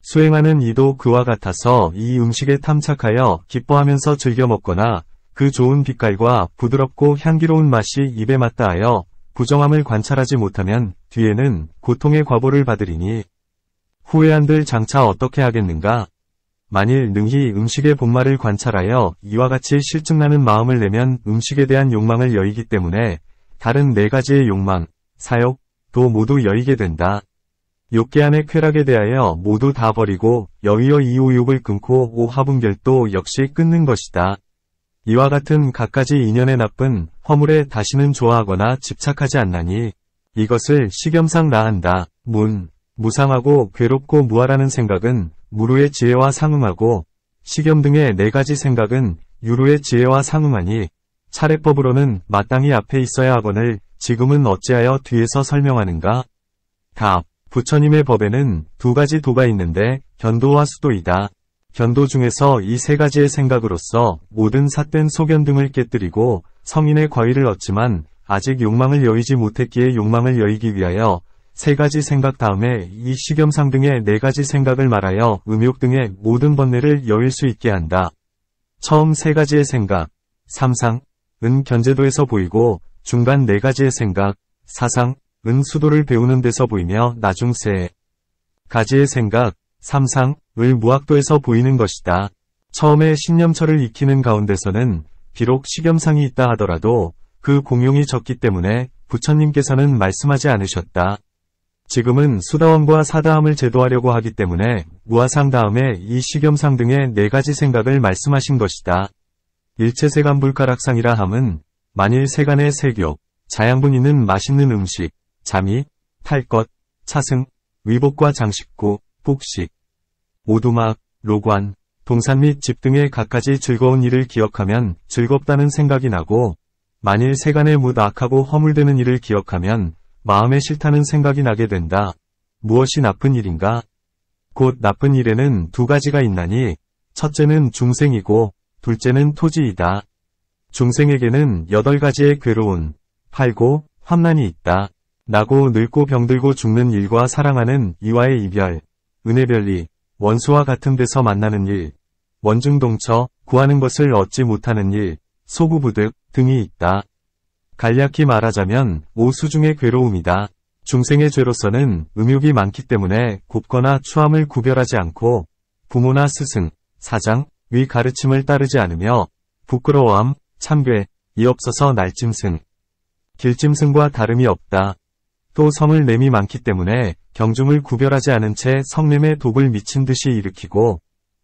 S1: 수행하는 이도 그와 같아서 이 음식에 탐착하여 기뻐하면서 즐겨 먹거나 그 좋은 빛깔과 부드럽고 향기로운 맛이 입에 맞다 하여 부정함을 관찰하지 못하면 뒤에는 고통의 과보를 받으리니 후회한들 장차 어떻게 하겠는가? 만일 능히 음식의 본말을 관찰하여 이와 같이 실증나는 마음을 내면 음식에 대한 욕망을 여의기 때문에 다른 4가지의 욕망, 사욕도 모두 여의게 된다. 욕계안의 쾌락에 대하여 모두 다 버리고 여의어 이오욕을 끊고 오하분결도 역시 끊는 것이다. 이와 같은 갖가지 인연의 나쁜 허물에 다시는 좋아하거나 집착하지 않나니 이것을 식염상 나한다. 무상하고 괴롭고 무아라는 생각은 무루의 지혜와 상응하고 식염 등의 4가지 생각은 유루의 지혜와 상응하니 차례법으로는 마땅히 앞에 있어야 하거늘 지금은 어찌하여 뒤에서 설명하는가? 답. 부처님의 법에는 2가지 도가 있는데 견도와 수도이다. 견도 중에서 이 3가지의 생각으로서 모든 삿된 소견 등을 깨뜨리고 성인의 과위를 얻지만 아직 욕망을 여의지 못했기에 욕망을 여의기 위하여 3가지 생각 다음에 이 식염상 등의 4가지 생각을 말하여 음욕 등의 모든 번뇌를 여일 수 있게 한다. 처음 3가지의 생각, 삼상은 견제도에서 보이고 중간 4가지의 생각, 사상은 수도를 배우는 데서 보이며 나중 3가지의 생각, 삼상을 무학도에서 보이는 것이다. 처음에 신념처를 익히는 가운데서는 비록 식염상이 있다 하더라도 그 공용이 적기 때문에 부처님께서는 말씀하지 않으셨다. 지금은 수다원과 사다함을 제도하려고 하기 때문에 무아상 다음에 이 식염상 등의 4가지 생각을 말씀하신 것이다. 일체세간불가락상이라 함은 만일 세간의 색욕, 자양분 있는 맛있는 음식, 잠이, 탈 것, 차승, 위복과 장식구, 복식, 오두막, 로관, 동산 및 집 등의 갖가지 즐거운 일을 기억하면 즐겁다는 생각이 나고 만일 세간의 뭇 악하고 허물되는 일을 기억하면 마음에 싫다는 생각이 나게 된다. 무엇이 나쁜 일인가? 곧 나쁜 일에는 2가지가 있나니 첫째는 중생이고 둘째는 토지이다. 중생에게는 8가지의 괴로운, 팔고, 환난이 있다. 나고 늙고 병들고 죽는 일과 사랑하는 이와의 이별, 은혜별리, 원수와 같은 데서 만나는 일, 원중동처, 구하는 것을 얻지 못하는 일, 소구부득 등이 있다. 간략히 말하자면 5수중의 괴로움이다. 중생의 죄로서는 음욕이 많기 때문에 곱거나 추함을 구별하지 않고 부모나 스승, 사장, 위 가르침을 따르지 않으며 부끄러워함, 참괴, 이 없어서 날짐승, 길짐승과 다름이 없다. 또 성을 냄이 많기 때문에 경중을 구별하지 않은 채 성냄에 독을 미친 듯이 일으키고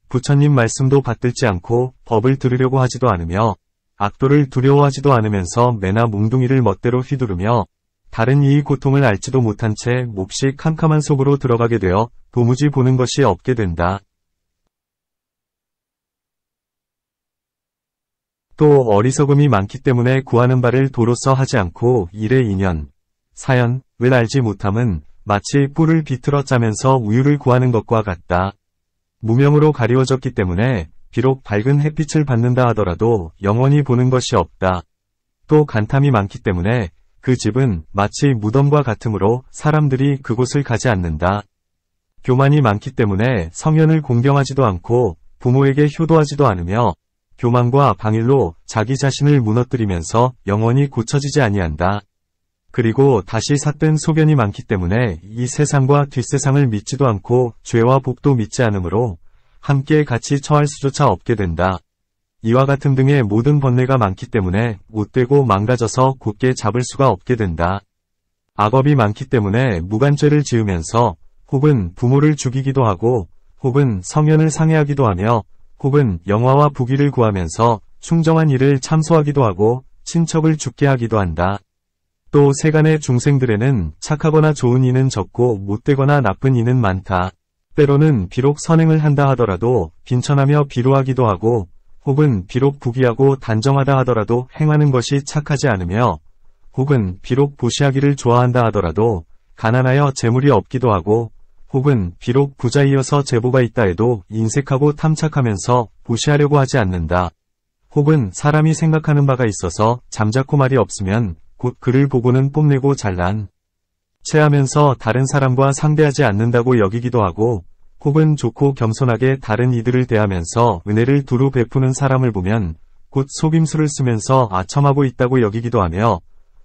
S1: 부처님 말씀도 받들지 않고 법을 들으려고 하지도 않으며 악도를 두려워하지도 않으면서 매나 몽둥이를 멋대로 휘두르며 다른 이의 고통을 알지도 못한 채 몹시 캄캄한 속으로 들어가게 되어 도무지 보는 것이 없게 된다. 또 어리석음이 많기 때문에 구하는 바를 도로써 하지 않고 일의 인연, 사연을 알지 못함은 마치 뿔을 비틀어 짜면서 우유를 구하는 것과 같다. 무명으로 가리워졌기 때문에 비록 밝은 햇빛을 받는다 하더라도 영원히 보는 것이 없다. 또 간탐이 많기 때문에 그 집은 마치 무덤과 같으므로 사람들이 그곳을 가지 않는다. 교만이 많기 때문에 성현을 공경하지도 않고 부모에게 효도하지도 않으며 교만과 방일로 자기 자신을 무너뜨리면서 영원히 고쳐지지 아니한다. 그리고 다시 삿된 소견이 많기 때문에 이 세상과 뒷세상을 믿지도 않고 죄와 복도 믿지 않으므로 함께 같이 처할 수조차 없게 된다. 이와 같은 등의 모든 번뇌가 많기 때문에 못되고 망가져서 곧게 잡을 수가 없게 된다. 악업이 많기 때문에 무간죄를 지으면서 혹은 부모를 죽이기도 하고 혹은 성현을 상해하기도 하며 혹은 영화와 부귀를 구하면서 충정한 일을 참소하기도 하고 친척을 죽게 하기도 한다. 또 세간의 중생들에는 착하거나 좋은 이는 적고 못되거나 나쁜 이는 많다. 때로는 비록 선행을 한다 하더라도 빈천하며 비루하기도 하고 혹은 비록 부귀하고 단정하다 하더라도 행하는 것이 착하지 않으며 혹은 비록 보시하기를 좋아한다 하더라도 가난하여 재물이 없기도 하고 혹은 비록 부자이어서 제보가 있다 해도 인색하고 탐착하면서 보시하려고 하지 않는다. 혹은 사람이 생각하는 바가 있어서 잠자코 말이 없으면 곧 그를 보고는 뽐내고 잘난 체하면서 다른 사람과 상대하지 않는다고 여기기도 하고 혹은 좋고 겸손하게 다른 이들을 대하면서 은혜를 두루 베푸는 사람을 보면 곧 속임수를 쓰면서 아첨하고 있다고 여기기도 하며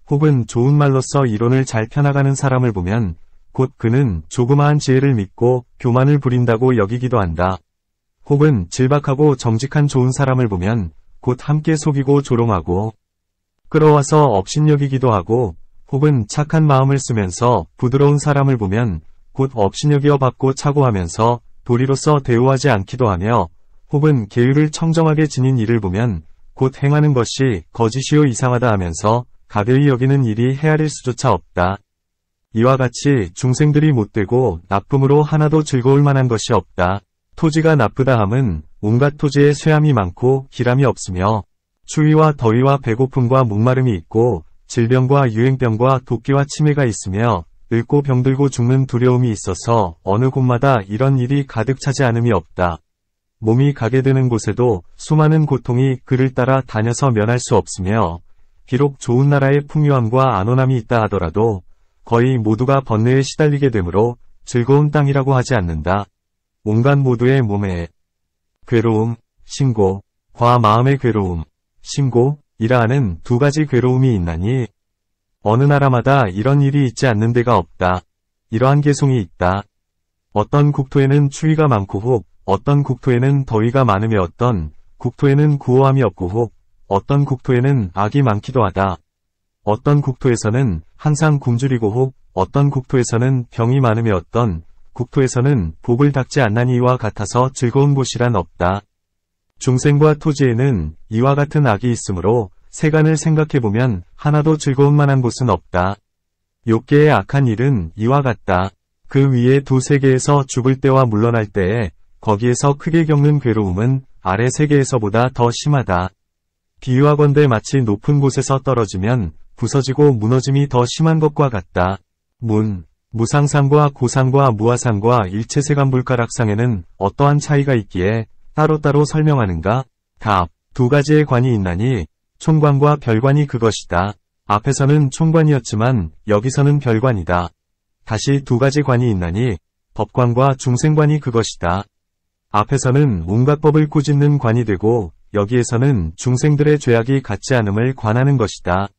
S1: 혹은 좋은 말로써 이론을 잘 펴나가는 사람을 보면 곧 그는 조그마한 지혜를 믿고 교만을 부린다고 여기기도 한다. 혹은 질박하고 정직한 좋은 사람을 보면 곧 함께 속이고 조롱하고 끌어와서 업신여기기도 하고 혹은 착한 마음을 쓰면서 부드러운 사람을 보면 곧 업신여겨 받고 차고하면서 도리로서 대우하지 않기도 하며 혹은 계율을 청정하게 지닌 일을 보면 곧 행하는 것이 거짓이요 이상하다 하면서 가벼이 여기는 일이 헤아릴 수조차 없다. 이와 같이 중생들이 못되고 나쁨으로 하나도 즐거울 만한 것이 없다. 토지가 나쁘다 함은 온갖 토지에 쇠함이 많고 기람이 없으며 추위와 더위와 배고픔과 목마름이 있고 질병과 유행병과 도끼와 치매가 있으며 늙고 병들고 죽는 두려움이 있어서 어느 곳마다 이런 일이 가득 차지 않음이 없다. 몸이 가게 되는 곳에도 수많은 고통이 그를 따라 다녀서 면할 수 없으며 비록 좋은 나라의 풍요함과 안온함이 있다 하더라도 거의 모두가 번뇌에 시달리게 되므로 즐거운 땅이라고 하지 않는다. 온갖 모두의 몸에 괴로움, 신고, 과 마음의 괴로움, 신고이라 하는 두 가지 괴로움이 있나니 어느 나라마다 이런 일이 있지 않는 데가 없다. 이러한 개송이 있다. 어떤 국토에는 추위가 많고 혹 어떤 국토에는 더위가 많으며 어떤 국토에는 구호함이 없고 혹 어떤 국토에는 악이 많기도 하다. 어떤 국토에서는 항상 굶주리고 혹 어떤 국토에서는 병이 많으며 어떤 국토에서는 복을 닦지 않나니 이와 같아서 즐거운 곳이란 없다. 중생과 토지에는 이와 같은 악이 있으므로 세간을 생각해보면 하나도 즐거운 만한 곳은 없다. 욕계의 악한 일은 이와 같다. 그 위에 두 세계에서 죽을 때와 물러날 때에 거기에서 크게 겪는 괴로움은 아래 세계에서보다 더 심하다. 비유하건대 마치 높은 곳에서 떨어지면 부서지고 무너짐이 더 심한 것과 같다. 무상상과 고상과 무아상과 일체세간불가락상에는 어떠한 차이가 있기에 따로따로 설명하는가? 답. 두 가지의 관이 있나니 총관과 별관이 그것이다. 앞에서는 총관이었지만 여기서는 별관이다. 다시 두 가지 관이 있나니 법관과 중생관이 그것이다. 앞에서는 온갖 법을 꾸짖는 관이 되고 여기에서는 중생들의 죄악이 같지 않음을 관하는 것이다.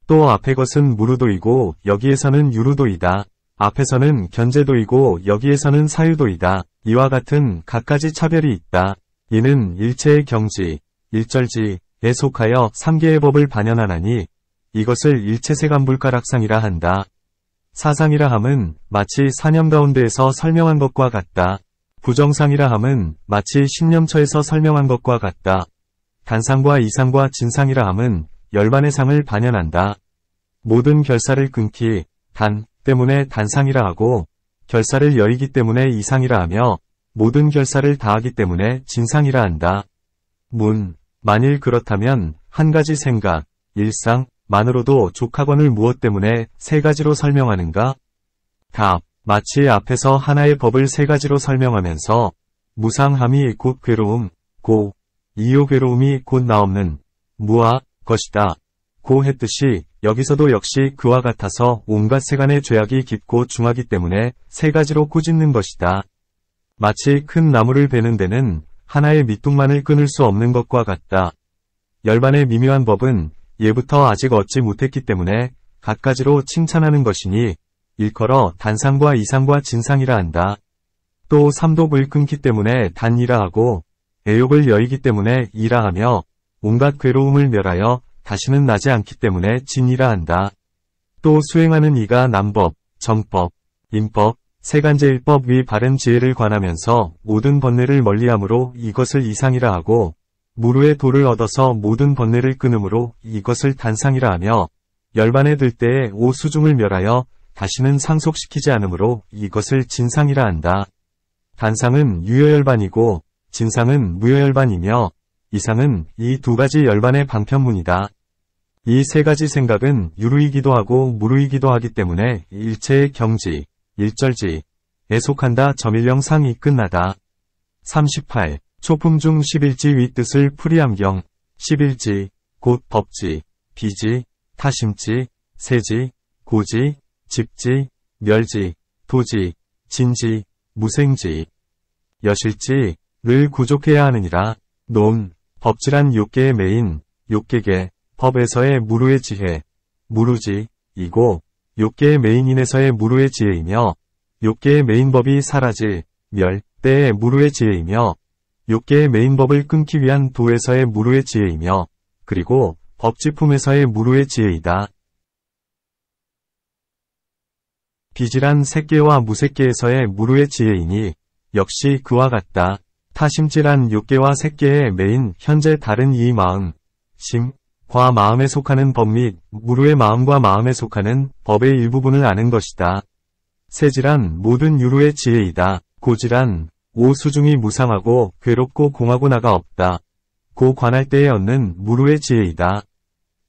S1: 또 앞의 것은 무루도이고 여기에서는 유루도이다. 앞에서는 견제도이고 여기에서는 사유도이다. 이와 같은 갖가지 차별이 있다. 이는 일체의 경지, 일절지에 속하여 3개의 법을 반연하나니 이것을 일체세간불가락상이라 한다. 사상이라 함은 마치 사념 가운데에서 설명한 것과 같다. 부정상이라 함은 마치 신념처에서 설명한 것과 같다. 단상과 이상과 진상이라 함은 열반의 상을 반연한다. 모든 결사를 끊기 단 때문에 단상이라 하고 결사를 여의기 때문에 이상이라 하며 모든 결사를 다하기 때문에 진상이라 한다. 만일 그렇다면 한 가지 생각, 일상만으로도 족하거늘 무엇 때문에 세 가지로 설명하는가? 답. 마치 앞에서 하나의 법을 세 가지로 설명하면서 무상함이 곧 괴로움, 고, 이요 괴로움이 곧 나없는 무아 것이다. 고 했듯이 여기서도 역시 그와 같아서 온갖 세간의 죄악이 깊고 중하기 때문에 세 가지로 꾸짖는 것이다. 마치 큰 나무를 베는 데는 하나의 밑둥만을 끊을 수 없는 것과 같다. 열반의 미묘한 법은 예부터 아직 얻지 못했기 때문에 갖가지로 칭찬하는 것이니 일컬어 단상과 이상과 진상이라 한다. 또 삼독을 끊기 때문에 단이라 하고 애욕을 여의기 때문에 이라 하며 온갖 괴로움을 멸하여 다시는 나지 않기 때문에 진이라 한다. 또 수행하는 이가 남법, 정법, 인법, 세간제일법 위 바른 지혜를 관하면서 모든 번뇌를 멀리함으로 이것을 이상이라 하고 무루의 도를 얻어서 모든 번뇌를 끊음으로 이것을 단상이라 하며 열반에 들 때에 오수중을 멸하여 다시는 상속시키지 않으므로 이것을 진상이라 한다. 단상은 유효열반이고 진상은 무효열반이며 이상은 이 두 가지 열반의 방편문이다. 이 세 가지 생각은 유루이기도 하고 무루이기도 하기 때문에 일체의 경지, 일절지에 속한다. 점일령상이 끝나다. 38. 초품 중 11지 위 뜻을 풀이함경. 11지, 곧 법지, 비지, 타심지, 세지, 고지, 집지, 멸지, 도지, 진지, 무생지, 여실지를 구족해야 하느니라. 논, 법지란 욕계의 메인, 욕계계, 법에서의 무루의 지혜, 무루지, 이고, 욕계의 메인인에서의 무루의 지혜이며, 욕계의 메인법이 사라질, 멸, 때의 무루의 지혜이며, 욕계의 메인법을 끊기 위한 도에서의 무루의 지혜이며, 그리고 법지품에서의 무루의 지혜이다. 비질한 색계와 무색계에서의 무루의 지혜이니 역시 그와 같다. 타심질한 욕계와 색계의 메인 현재 다른 이 마음, 심, 과 마음에 속하는 법 및 무루의 마음과 마음에 속하는 법의 일부분을 아는 것이다. 세질한 모든 유루의 지혜이다. 고질한 오수중이 무상하고 괴롭고 공하고 나가 없다. 고 관할 때에 얻는 무루의 지혜이다.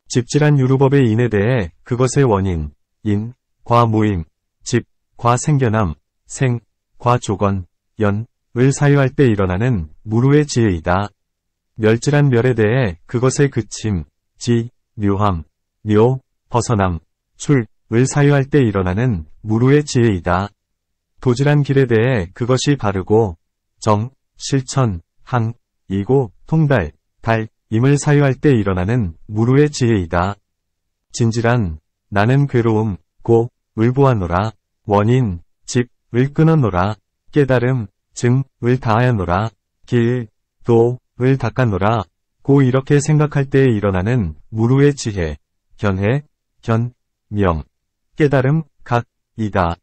S1: 집질한 유루법의 인에 대해 그것의 원인, 인, 과 모임, 집, 과 생겨남, 생, 과 조건, 연, 을 사유할 때 일어나는 무루의 지혜이다. 멸질한 멸에 대해 그것의 그침, 지, 묘함, 묘, 벗어남, 출, 을 사유할 때 일어나는 무루의 지혜이다. 도질한 길에 대해 그것이 바르고, 정, 실천, 항, 이고, 통달, 달, 임을 사유할 때 일어나는 무루의 지혜이다. 진질한, 나는 괴로움, 고, 을 보았노라. 원인, 집, 을 끊었노라. 깨달음, 증, 을 다하였노라. 길, 도, 을 닦았노라. 고 이렇게 생각할 때에 일어나는 무루의 지혜, 견해, 견, 명, 깨달음, 각, 이다.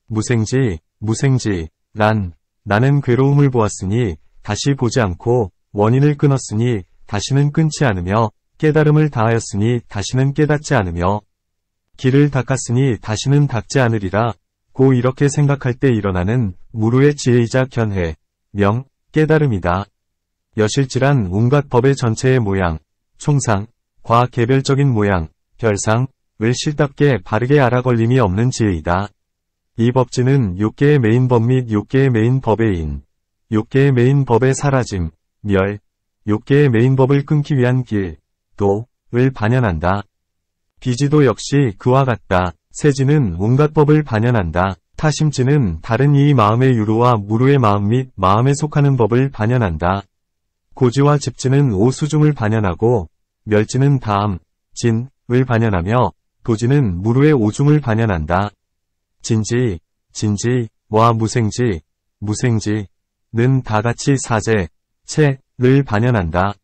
S1: 무생지, 무생지, 나는 괴로움을 보았으니 다시 보지 않고 원인을 끊었으니 다시는 끊지 않으며 깨달음을 다하였으니 다시는 깨닫지 않으며 길을 닦았으니 다시는 닦지 않으리라. 고 이렇게 생각할 때 일어나는 무루의 지혜이자 견해, 명, 깨달음이다. 여실질한 온갖 법의 전체의 모양, 총상, 과 개별적인 모양, 별상을 실답게 바르게 알아 걸림이 없는 지혜이다. 이 법지는 욕계의 메인 법 및 욕계의 메인 법의 인, 욕계의 메인 법의 사라짐, 멸, 욕계의 메인 법을 끊기 위한 길, 도를 반연한다. 비지도 역시 그와 같다. 세지는 온갖 법을 반연한다. 타심지는 다른 이 마음의 유루와 무루의 마음 및 마음에 속하는 법을 반연한다. 고지와 집지는 오수중을 반연하고, 멸지는 다함, 진을 반연하며, 도지는 무루의 오중을 반연한다. 진지, 진지와 무생지, 무생지는 다같이 사제, 체를 반연한다.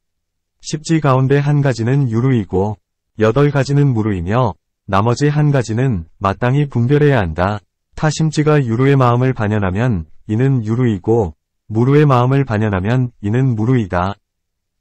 S1: 10지 가운데 한 가지는 유루이고, 8가지는 무루이며, 나머지 한 가지는 마땅히 분별해야 한다. 타심지가 유루의 마음을 반연하면 이는 유루이고, 무루의 마음을 반연하면 이는 무루이다.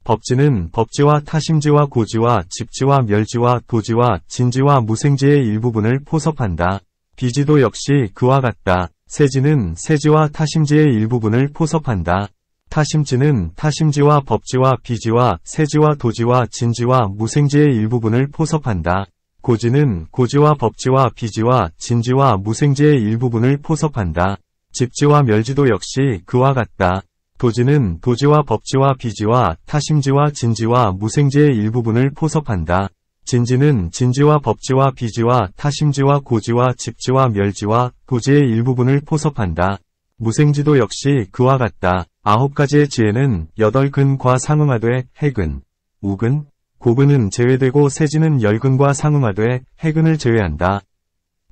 S1: 법지는 법지와 타심지와 고지와 집지와 멸지와 도지와 진지와 무생지의 일부분을 포섭한다. 비지도 역시 그와 같다. 세지는 세지와 타심지의 일부분을 포섭한다. 타심지는 타심지와 법지와 비지와 세지와 도지와 진지와 무생지의 일부분을 포섭한다. 고지는 고지와 법지와 비지와 진지와 무생지의 일부분을 포섭한다. 집지와 멸지도 역시 그와 같다. 도지는 도지와 법지와 비지와 타심지와 진지와 무생지의 일부분을 포섭한다. 진지는 진지와 법지와 비지와 타심지와 고지와 집지와 멸지와 도지의 일부분을 포섭한다. 무생지도 역시 그와 같다. 9가지의 지혜는 8근과 상응하되 해근, 우근, 고근은 제외되고 세지는 10근과 상응하되 해근을 제외한다.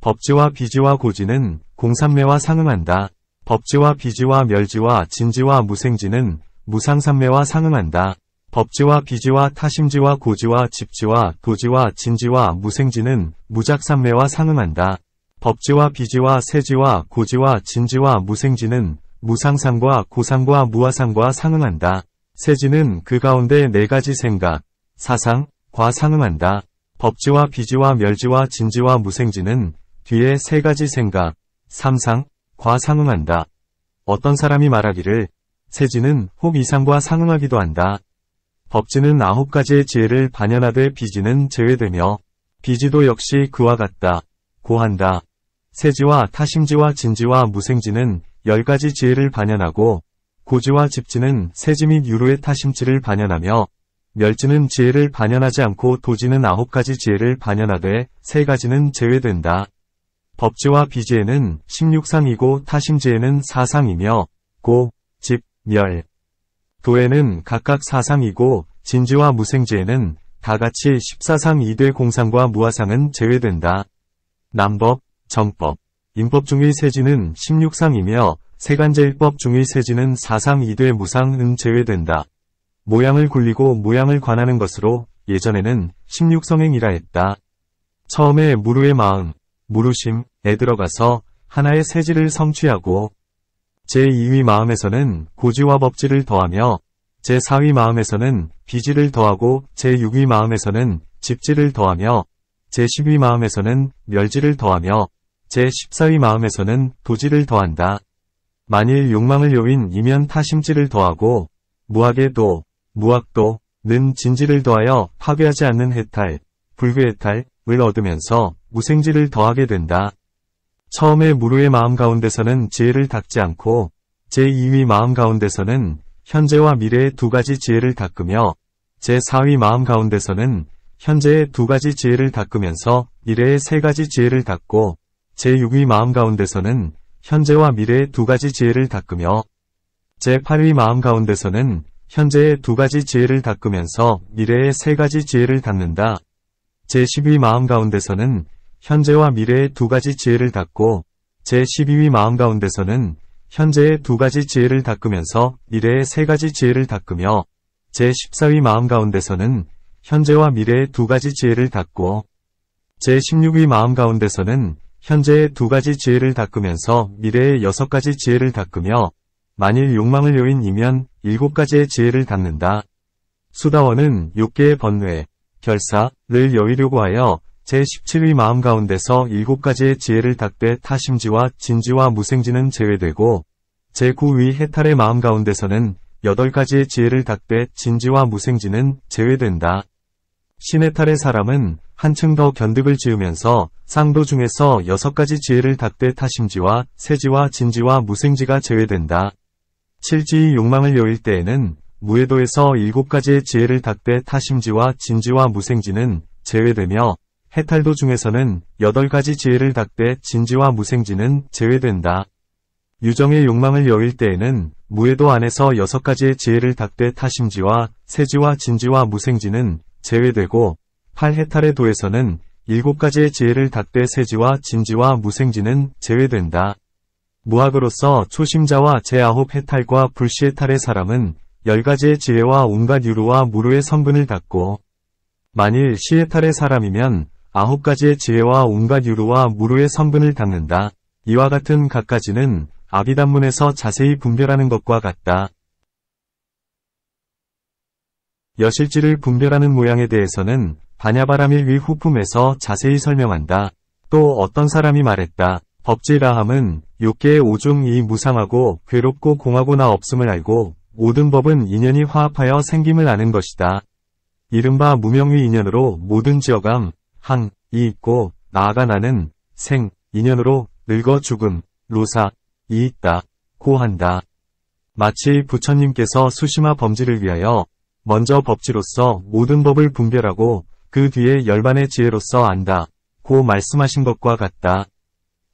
S1: 법지와 비지와 고지는 공삼매와 상응한다. 법지와 비지와 멸지와 진지와 무생지는 무상삼매와 상응한다. 법지와 비지와 타심지와 고지와 집지와 도지와 진지와 무생지는 무작삼매와 상응한다. 법지와 비지와 세지와 고지와 진지와 무생지는 무상상과 고상과 무아상과 상응한다. 세지는 그 가운데 4가지 생각, 사상, 과 상응한다. 법지와 비지와 멸지와 진지와 무생지는 뒤에 3가지 생각, 삼상, 과 상응한다. 어떤 사람이 말하기를 세지는 혹 이상과 상응하기도 한다. 법지는 9가지의 지혜를 반연하되 비지는 제외되며 비지도 역시 그와 같다. 고한다. 세지와 타심지와 진지와 무생지는 10가지 지혜를 반연하고 고지와 집지는 세지 및 유로의 타심지를 반연하며 멸지는 지혜를 반연하지 않고 도지는 9가지 지혜를 반연하되 3가지는 제외된다. 법지와 비지에는 16상이고 타심지에는 4상이며 고, 집, 멸, 도에는 각각 4상이고 진지와 무생지에는 다같이 14상 2대 공상과 무아상은 제외된다. 남법, 정법, 인법 중의 세지는 16상이며 세간제일법 중의 세지는 4상 2대 무상은 제외된다. 모양을 굴리고 모양을 관하는 것으로 예전에는 16성행이라 했다. 처음에 무루의 마음, 무루심에 들어가서 하나의 세지를 성취하고 제2위 마음에서는 고지와 법지를 더하며 제4위 마음에서는 비지를 더하고 제6위 마음에서는 집지를 더하며 제10위 마음에서는 멸지를 더하며 제14위 마음에서는 도지를 더한다. 만일 욕망을 요인 이면 타심지를 더하고 무학의 도, 무학도는 진지를 더하여 파괴하지 않는 해탈, 불괴해탈을 얻으면서 무생지를 더하게 된다. 처음에 무루의 마음 가운데서는 지혜를 닦지 않고 제2위 마음 가운데서는 현재와 미래의 2가지 지혜를 닦으며 제4위 마음 가운데서는 현재의 2가지 지혜를 닦으면서 미래의 3가지 지혜를 닦고 제6위 마음 가운데서는 현재와 미래의 2가지 지혜를 닦으며 제8위 마음 가운데서는 현재의 2가지 지혜를 닦으면서 미래의 3가지 지혜를 닦는다. 제10위 마음 가운데서는 현재와 미래의 2가지 지혜를 닦고 제12위 마음 가운데서는 현재의 2가지 지혜를 닦으면서 미래의 3가지 지혜를 닦으며 제14위 마음 가운데서는 현재와 미래의 2가지 지혜를 닦고 제16위 마음 가운데서는 현재의 2가지 지혜를 닦으면서 미래의 6가지 지혜를 닦으며 만일 욕망을 요인이면 7가지의 지혜를 닦는다. 수다원은 6개의 번뇌, 결사를 여의려고 하여 제17위 마음 가운데서 7가지의 지혜를 닦되 타심지와 진지와 무생지는 제외되고 제9위 해탈의 마음 가운데서는 8가지의 지혜를 닦되 진지와 무생지는 제외된다. 신해탈의 사람은 한층 더 견득을 지으면서 상도 중에서 6가지 지혜를 닦되 타심지와 세지와 진지와 무생지가 제외된다. 칠지의 욕망을 여일 때에는 무해도에서 7가지의 지혜를 닦되 타심지와 진지와 무생지는 제외되며 해탈도 중에서는 8가지 지혜를 닦되 진지와 무생지는 제외된다. 유정의 욕망을 여일 때에는 무해도 안에서 6가지의 지혜를 닦되 타심지와 세지와 진지와 무생지는 제외되고 8해탈의 도에서는 7가지의 지혜를 닦되 세지와 진지와 무생지는 제외된다. 무학으로서 초심자와 제9해탈과 불시해탈의 사람은 10가지의 지혜와 온갖 유루와 무루의 성분을 닦고 만일 시해탈의 사람이면 9가지의 지혜와 온갖 유루와 무루의 성분을 닦는다. 이와 같은 갖가지는 아비단문에서 자세히 분별하는 것과 같다. 여실지를 분별하는 모양에 대해서는 바냐바라밀 위 후품에서 자세히 설명한다. 또 어떤 사람이 말했다. 법지라함은 6개의 오중 이 무상하고 괴롭고 공하고 나 없음을 알고 모든 법은 인연이 화합하여 생김을 아는 것이다. 이른바 무명의 인연으로 모든 지어감, 항, 이 있고 나아가 나는 생, 인연으로 늙어 죽음, 로사, 이 있다, 고한다. 마치 부처님께서 수심화 범지를 위하여 먼저 법지로서 모든 법을 분별하고 그 뒤에 열반의 지혜로서 안다 고 말씀하신 것과 같다.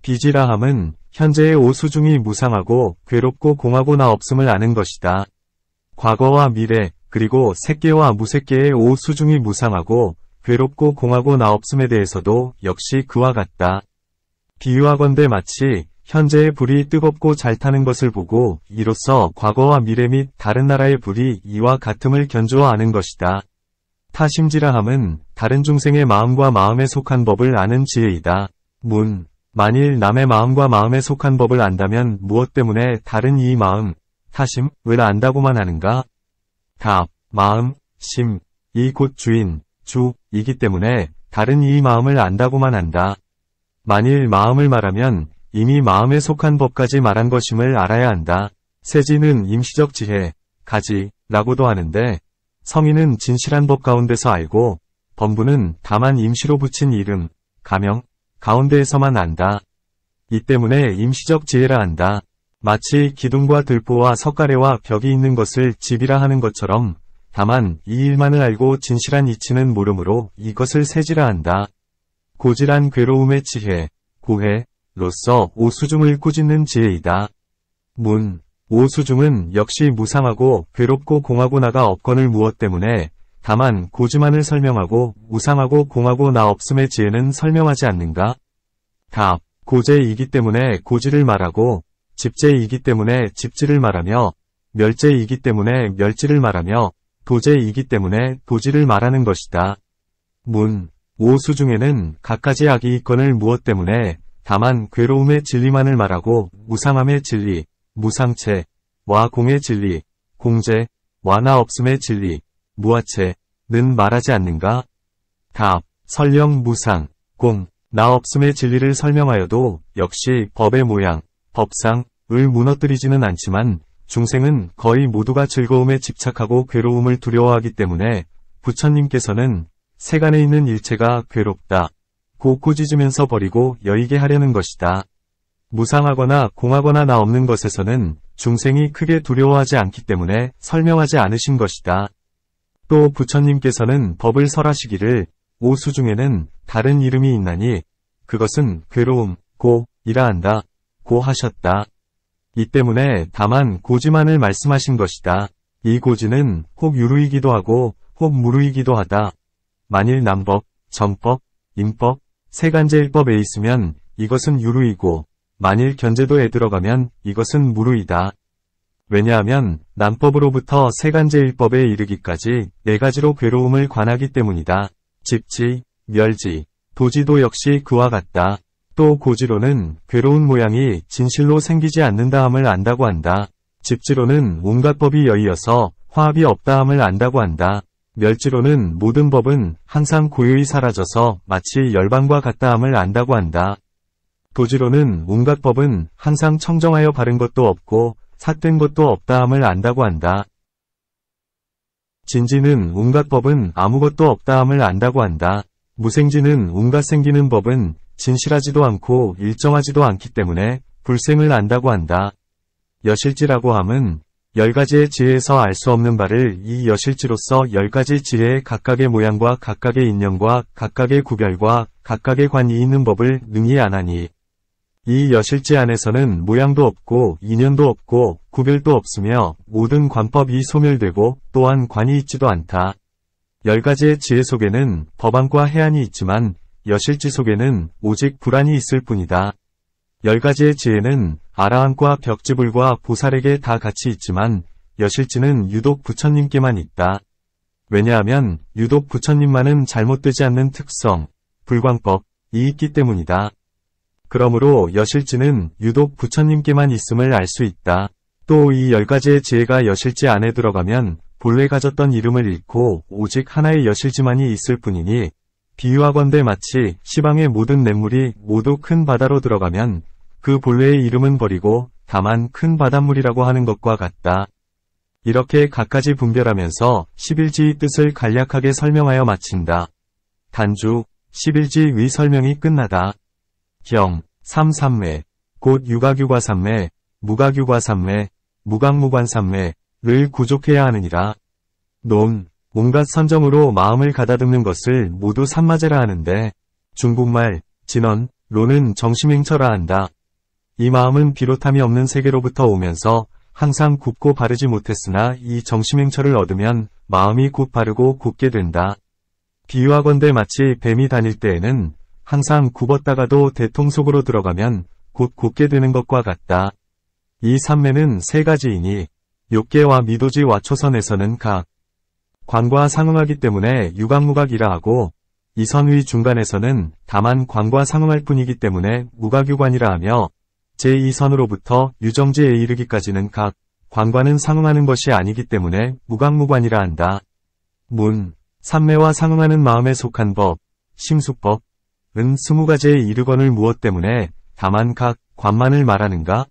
S1: 비지라 함은 현재의 오수중이 무상하고 괴롭고 공하고 나 없음을 아는 것이다. 과거와 미래 그리고 색계와 무색계의 오수중이 무상하고 괴롭고 공하고 나 없음에 대해서도 역시 그와 같다. 비유하건대 마치 현재의 불이 뜨겁고 잘 타는 것을 보고 이로써 과거와 미래 및 다른 나라의 불이 이와 같음을 견주어 아는 것이다. 타심지라 함은 다른 중생의 마음과 마음에 속한 법을 아는 지혜이다. 문. 만일 남의 마음과 마음에 속한 법을 안다면 무엇 때문에 다른 이 마음, 타심을 안다고만 하는가? 답. 마음, 심, 이 곧 주인, 주이기 때문에 다른 이 마음을 안다고만 한다. 만일 마음을 말하면 이미 마음에 속한 법까지 말한 것임을 알아야 한다. 세지는 임시적 지혜, 가지라고도 하는데 성인은 진실한 법 가운데서 알고 범부는 다만 임시로 붙인 이름, 가명, 가운데에서만 안다. 이 때문에 임시적 지혜라 한다. 마치 기둥과 들보와 석가래와 벽이 있는 것을 집이라 하는 것처럼 다만 이 일만을 알고 진실한 이치는 모르므로 이것을 세지라 한다. 고질한 괴로움의 지혜, 고해로서 오수중을 꾸짖는 지혜이다. 문. 오수중은 역시 무상하고 괴롭고 공하고 나가 없건을 무엇 때문에 다만 고지만을 설명하고 무상하고 공하고 나 없음의 지혜는 설명하지 않는가? 답. 고재이기 때문에 고지를 말하고 집재이기 때문에 집지를 말하며 멸재이기 때문에 멸지를 말하며 도재이기 때문에 도지를 말하는 것이다. 문. 오수중에는 갖가지 악이 있건을 무엇 때문에 다만 괴로움의 진리만을 말하고 무상함의 진리, 무상체, 와 공의 진리, 공재, 와나 없음의 진리, 무아체는 말하지 않는가? 답. 설령 무상, 공, 나 없음의 진리를 설명하여도 역시 법의 모양, 법상을 무너뜨리지는 않지만 중생은 거의 모두가 즐거움에 집착하고 괴로움을 두려워하기 때문에 부처님께서는 세간에 있는 일체가 괴롭다 고 꾸짖으면서 버리고 여의게 하려는 것이다. 무상하거나 공하거나 나 없는 것에서는 중생이 크게 두려워하지 않기 때문에 설명하지 않으신 것이다. 또 부처님께서는 법을 설하시기를 오수중에는 다른 이름이 있나니 그것은 괴로움, 고이라 한다 고 하셨다. 이 때문에 다만 고지만을 말씀하신 것이다. 이 고지는 혹 유루이기도 하고 혹 무루이기도 하다. 만일 남법, 정법, 임법, 세간제일법에 있으면 이것은 유루이고 만일 견제도에 들어가면 이것은 무루이다. 왜냐하면 남법으로부터 세간제일법에 이르기까지 네 가지로 괴로움을 관하기 때문이다. 집지, 멸지, 도지도 역시 그와 같다. 또 고지로는 괴로운 모양이 진실로 생기지 않는다함을 안다고 한다. 집지로는 온갖 법이 여의어서 화합이 없다함을 안다고 한다. 멸지로는 모든 법은 항상 고요히 사라져서 마치 열반과 같다함을 안다고 한다. 도지로는 온갖 법은 항상 청정하여 바른 것도 없고 삿된 것도 없다함을 안다고 한다. 진지는 온갖 법은 아무것도 없다함을 안다고 한다. 무생지는 온갖 생기는 법은 진실하지도 않고 일정하지도 않기 때문에 불생을 안다고 한다. 여실지라고 함은 10가지의 지혜에서 알 수 없는 바를 이 여실지로서 10가지 지혜의 각각의 모양과 각각의 인연과 각각의 구별과 각각의 관이 있는 법을 능히 아나니 이 여실지 안에서는 모양도 없고 인연도 없고 구별도 없으며 모든 관법이 소멸되고 또한 관이 있지도 않다. 10가지의 지혜 속에는 법안과 해안이 있지만 여실지 속에는 오직 불안이 있을 뿐이다. 10가지의 지혜는 아라한과 벽지불과 보살에게 다 같이 있지만 여실지는 유독 부처님께만 있다. 왜냐하면 유독 부처님만은 잘못되지 않는 특성, 불광법이 있기 때문이다. 그러므로 여실지는 유독 부처님께만 있음을 알 수 있다. 또 이 10가지의 지혜가 여실지 안에 들어가면 본래 가졌던 이름을 잃고 오직 하나의 여실지만이 있을 뿐이니 비유하건대 마치 시방의 모든 냇물이 모두 큰 바다로 들어가면 그 본래의 이름은 버리고 다만 큰 바닷물이라고 하는 것과 같다. 이렇게 각가지 분별하면서 11지의 뜻을 간략하게 설명하여 마친다. 단주 11지의 설명이 끝나다. 경 3삼매 곧 유가규과삼매, 무가규과삼매, 무각무관삼매를 구족해야 하느니라. 논, 온갖 선정으로 마음을 가다듬는 것을 모두 삼마제라 하는데 중국말, 진언, 로는 정심행처라 한다. 이 마음은 비롯함이 없는 세계로부터 오면서 항상 굽고 바르지 못했으나 이 정심행처를 얻으면 마음이 곧 바르고 곱게 된다. 비유하건대 마치 뱀이 다닐 때에는 항상 굽었다가도 대통 속으로 들어가면 곧 곱게 되는 것과 같다. 이 삼매는 세 가지이니 욕계와 미도지와 초선에서는 각 관과 상응하기 때문에 유각무각이라 하고 이 선의 중간에서는 다만 관과 상응할 뿐이기 때문에 무각유관이라 하며 제2선으로부터 유정지에 이르기까지는 각 관과는 상응하는 것이 아니기 때문에 무각무관이라 한다. 문, 삼매와 상응하는 마음에 속한 법, 심수법은 20가지에 이르거늘 무엇 때문에 다만 각 관만을 말하는가?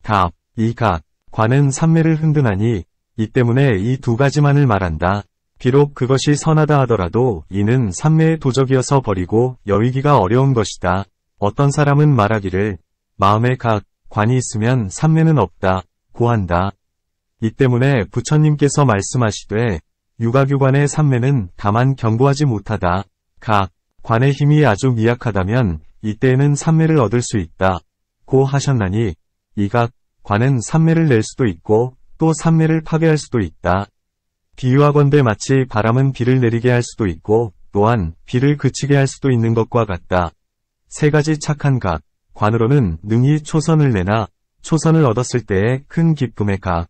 S1: 답, 이 각 관은 삼매를 흔드나니 이 때문에 이 두 가지만을 말한다. 비록 그것이 선하다 하더라도 이는 삼매의 도적이어서 버리고 여의기가 어려운 것이다. 어떤 사람은 말하기를 마음에 각 관이 있으면 삼매는 없다 고 한다. 이 때문에 부처님께서 말씀하시되 유각유관의 삼매는 다만 견고하지 못하다. 각 관의 힘이 아주 미약하다면 이때에는 삼매를 얻을 수 있다 고 하셨나니 이 각 관은 삼매를 낼 수도 있고 또 삼매를 파괴할 수도 있다. 비유하건대 마치 바람은 비를 내리게 할 수도 있고 또한 비를 그치게 할 수도 있는 것과 같다. 세 가지 착한 각 관으로는 능히 초선을 내나 초선을 얻었을 때에 큰 기쁨의 각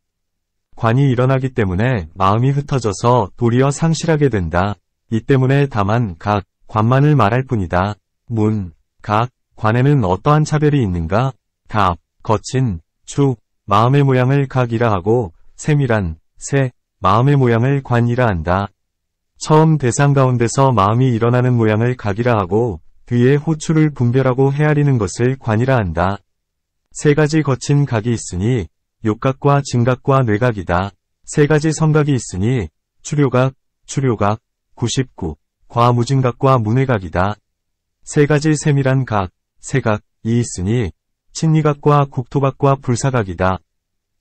S1: 관이 일어나기 때문에 마음이 흩어져서 도리어 상실하게 된다. 이 때문에 다만 각 관만을 말할 뿐이다. 문, 각 관에는 어떠한 차별이 있는가? 답, 거친, 축, 마음의 모양을 각이라 하고 세밀한, 새, 마음의 모양을 관이라 한다. 처음 대상 가운데서 마음이 일어나는 모양을 각이라 하고 뒤에 호추를 분별하고 헤아리는 것을 관이라 한다. 세 가지 거친 각이 있으니 욕각과 진각과 뇌각이다. 세 가지 성각이 있으니 추료각, 추료각, 99, 과무진각과 문외각이다. 세 가지 세밀한 각, 세각이 있으니 친리각과 국토각과 불사각이다.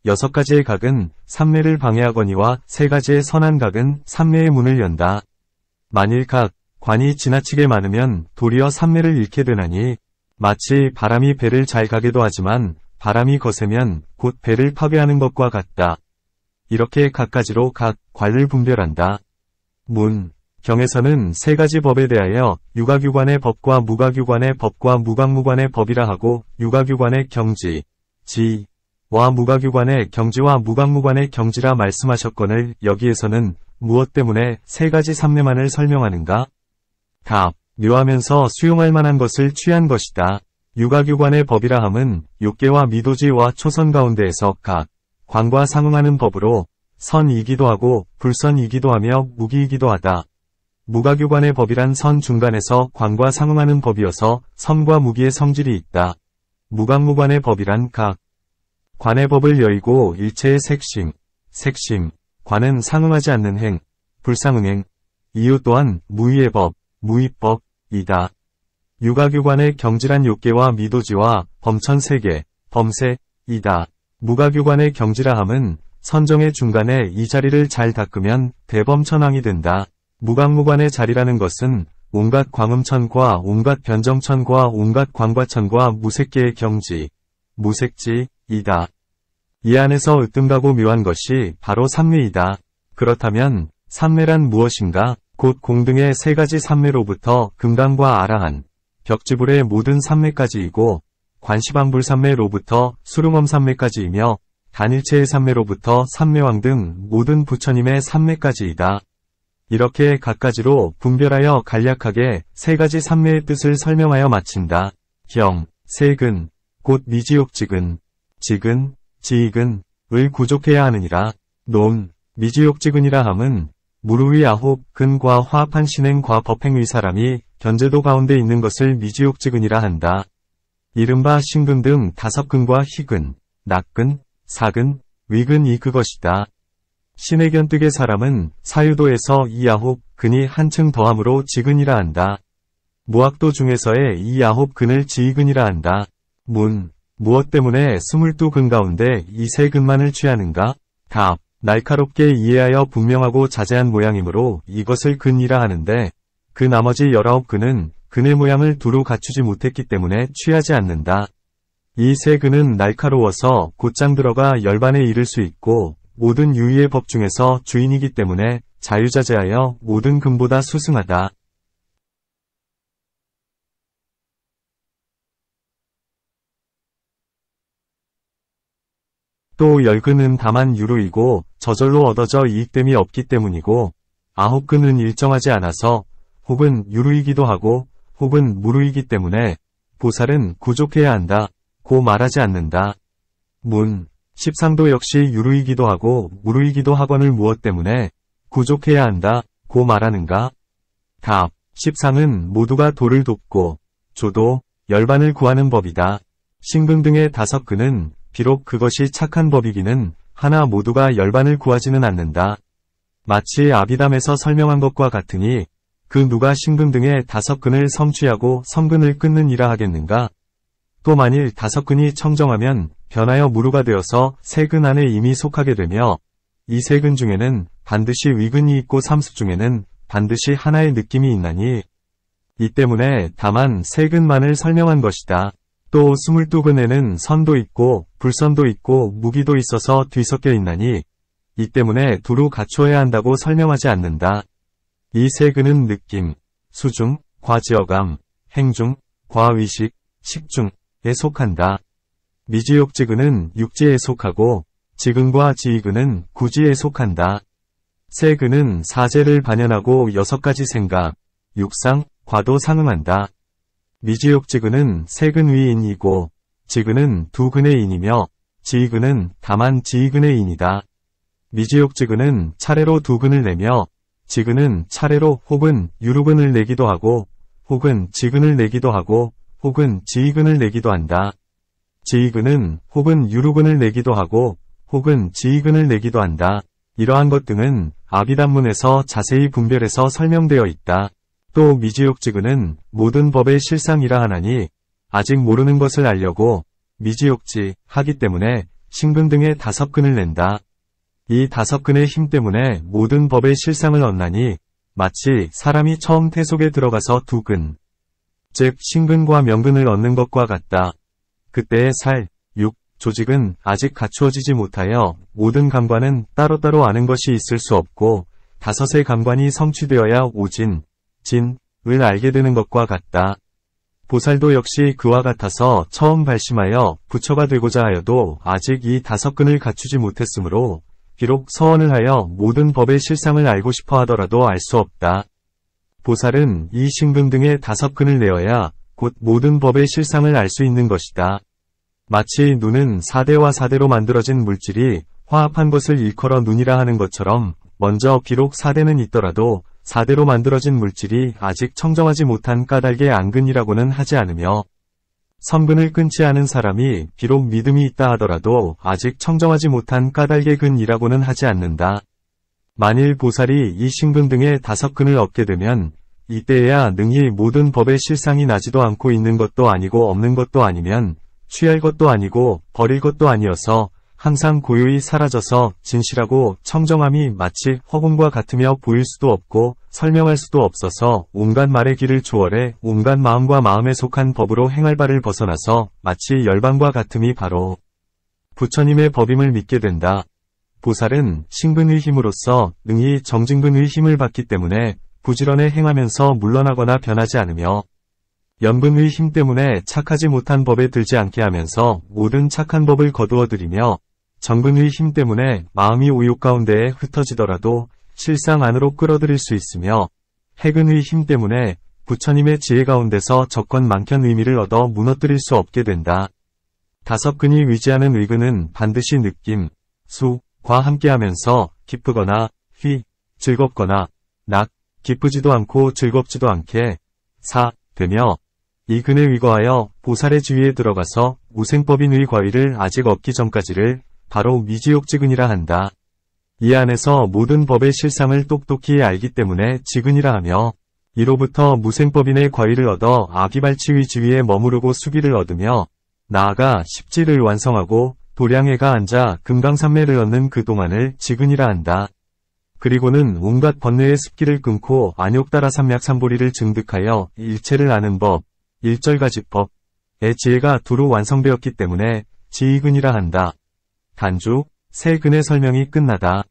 S1: 6가지의 각은 삼매를 방해하거니와 3가지의 선한 각은 삼매의 문을 연다. 만일 각, 관이 지나치게 많으면 도리어 삼매를 잃게 되나니 마치 바람이 배를 잘 가게도 하지만 바람이 거세면 곧 배를 파괴하는 것과 같다. 이렇게 각가지로 각, 관을 분별한다. 문, 경에서는 3가지 법에 대하여 유각유관의 법과 무각유관의 법과 무각무관의 법이라 하고 유각유관의 경지, 지, 와 무각유관의 경지와 무각무관의 경지라 말씀하셨거늘 여기에서는 무엇 때문에 3가지 삼매만을 설명하는가? 답, 묘하면서 수용할 만한 것을 취한 것이다. 유각유관의 법이라 함은 욕계와 미도지와 초선 가운데에서 각, 관과 상응하는 법으로 선이기도 하고 불선이기도 하며 무기이기도 하다. 무각유관의 법이란 선 중간에서 관과 상응하는 법이어서 선과 무기의 성질이 있다. 무각무관의 법이란 각, 관의 법을 여의고 일체의 색심, 관은 상응하지 않는 행, 불상응행, 이유 또한 무의의 법, 무의법이다. 유각유관의 경지란 욕계와 미도지와 범천세계, 범세이다. 무각유관의 경지라 함은 선정의 중간에 이 자리를 잘 닦으면 대범천왕이 된다. 무각무관의 자리라는 것은 온갖 광음천과 온갖 변정천과 온갖 광과천과 무색계의 경지, 무색지이다. 이 안에서 으뜸가고 묘한 것이 바로 삼매이다. 그렇다면 삼매란 무엇인가? 곧 공등의 3가지 삼매로부터 금강과 아라한, 벽지불의 모든 삼매까지이고 관시방불삼매로부터 수릉엄삼매까지이며 단일체의 삼매로부터 삼매왕 등 모든 부처님의 삼매까지이다. 이렇게 각가지로 분별하여 간략하게 3가지 삼매의 뜻을 설명하여 마친다. 경, 색은, 곧 미지욕직은, 직은, 지익은, 을 구족해야 하느니라. 논, 미지욕직은이라 함은 무르의 아홉 근과 화합한 신행과 법행의 사람이 견제도 가운데 있는 것을 미지욕직은이라 한다. 이른바 신근 등 5근과 희근, 낙근, 사근, 위근이 그것이다. 신의 견득의 사람은 사유도에서 이 아홉 근이 한층 더함으로 지근이라 한다. 무학도 중에서의 이 아홉 근을 지익은이라 한다. 문, 무엇 때문에 22근 가운데 이 3근만을 취하는가? 답. 날카롭게 이해하여 분명하고 자세한 모양이므로 이것을 근이라 하는데 그 나머지 19근은 근의 모양을 두루 갖추지 못했기 때문에 취하지 않는다. 이 3근은 날카로워서 곧장 들어가 열반에 이를 수 있고 모든 유의의 법 중에서 주인이기 때문에 자유자재하여 모든 근보다 수승하다. 또 10근은 다만 유루이고 저절로 얻어져 이익됨이 없기 때문이고 9근은 일정하지 않아서 혹은 유루이기도 하고 혹은 무루이기 때문에 보살은 구족해야 한다. 고 말하지 않는다. 문. 13도 역시 유루이기도 하고 무루이기도 하거늘 무엇 때문에 구족해야 한다. 고 말하는가? 답. 13은 모두가 도를 돕고 조도, 열반을 구하는 법이다. 신근 등의 5근은 비록 그것이 착한 법이기는 하나 모두가 열반을 구하지는 않는다. 마치 아비담에서 설명한 것과 같으니 그 누가 신근 등의 5근을 성취하고 성근을 끊는 이라 하겠는가? 또 만일 5근이 청정하면 변하여 무루가 되어서 3근 안에 이미 속하게 되며 이 3근 중에는 반드시 위근이 있고 삼수 중에는 반드시 하나의 느낌이 있나니 이 때문에 다만 3근만을 설명한 것이다. 또 22근에는 선도 있고 불선도 있고 무기도 있어서 뒤섞여 있나니 이 때문에 두루 갖추어야 한다고 설명하지 않는다. 이 3근은 느낌, 수중, 과지어감, 행중, 과의식, 식중에 속한다. 미지욕지근은 육지에 속하고 지근과 지이근은 구지에 속한다. 3근은 사재를 반연하고 6가지 생각, 육상, 과도 상응한다. 미지욕지근은 3근 위인이고 지근은 2근의 인이며 지이근은 다만 지이근의 인이다. 미지욕지근은 차례로 2근을 내며 지근은 차례로 혹은 유루근을 내기도 하고 혹은 지근을 내기도 하고 혹은 지이근을 내기도 한다. 지이근은 혹은 유루근을 내기도 하고 혹은 지이근을 내기도 한다. 이러한 것 등은 아비담문에서 자세히 분별해서 설명되어 있다. 또 미지욕지근은 모든 법의 실상이라 하나니 아직 모르는 것을 알려고 미지욕지 하기 때문에 신근 등의 5근을 낸다. 이 5근의 힘 때문에 모든 법의 실상을 얻나니 마치 사람이 처음 태속에 들어가서 2근, 즉 신근과 명근을 얻는 것과 같다. 그때의 살, 육, 조직은 아직 갖추어지지 못하여 모든 감관은 따로따로 아는 것이 있을 수 없고 5의 감관이 성취되어야 오진, 진을 알게 되는 것과 같다. 보살도 역시 그와 같아서 처음 발심하여 부처가 되고자 하여도 아직 이 5근을 갖추지 못했으므로 비록 서원을 하여 모든 법의 실상을 알고 싶어 하더라도 알 수 없다. 보살은 이 신근 등의 5근을 내어야 곧 모든 법의 실상을 알 수 있는 것이다. 마치 눈은 4대와 4대로 만들어진 물질이 화합한 것을 일컬어 눈이라 하는 것처럼 먼저 비록 4대는 있더라도 4대로 만들어진 물질이 아직 청정하지 못한 까닭의 안근이라고는 하지 않으며 선근을 끊지 않은 사람이 비록 믿음이 있다 하더라도 아직 청정하지 못한 까닭의 근이라고는 하지 않는다. 만일 보살이 이 신근 등의 5근을 얻게 되면 이때에야 능히 모든 법의 실상이 나지도 않고 있는 것도 아니고 없는 것도 아니면 취할 것도 아니고 버릴 것도 아니어서 항상 고요히 사라져서 진실하고 청정함이 마치 허공과 같으며 보일 수도 없고 설명할 수도 없어서 온갖 말의 길을 초월해 온갖 마음과 마음에 속한 법으로 행할 바를 벗어나서 마치 열반과 같음이 바로 부처님의 법임을 믿게 된다. 보살은 신근의 힘으로써 능히 정진근의 힘을 받기 때문에 부지런히 행하면서 물러나거나 변하지 않으며 연근의 힘 때문에 착하지 못한 법에 들지 않게 하면서 모든 착한 법을 거두어들이며 정근의 힘 때문에 마음이 오욕 가운데에 흩어지더라도 실상 안으로 끌어들일 수 있으며 해근의 힘 때문에 부처님의 지혜 가운데서 적건 많견 의미를 얻어 무너뜨릴 수 없게 된다. 5근이 위지하는 의근은 반드시 느낌, 수, 과 함께하면서 기쁘거나 휘, 즐겁거나 낙, 기쁘지도 않고 즐겁지도 않게 사, 되며 이 근에 위거하여 보살의 지위에 들어가서 우생법인의 과위를 아직 얻기 전까지를 바로 미지욕지근이라 한다. 이 안에서 모든 법의 실상을 똑똑히 알기 때문에 지근이라 하며 이로부터 무생법인의 과위를 얻어 아기발치의 지위에 머무르고 수기를 얻으며 나아가 십지를 완성하고 도량에가 앉아 금강산매를 얻는 그 동안을 지근이라 한다. 그리고는 온갖 번뇌의 습기를 끊고 안욕따라 삼략삼보리를 증득하여 일체를 아는 법, 일절가지법의 지혜가 두루 완성되었기 때문에 지이근이라 한다. 단주, 세 근의 설명이 끝나다.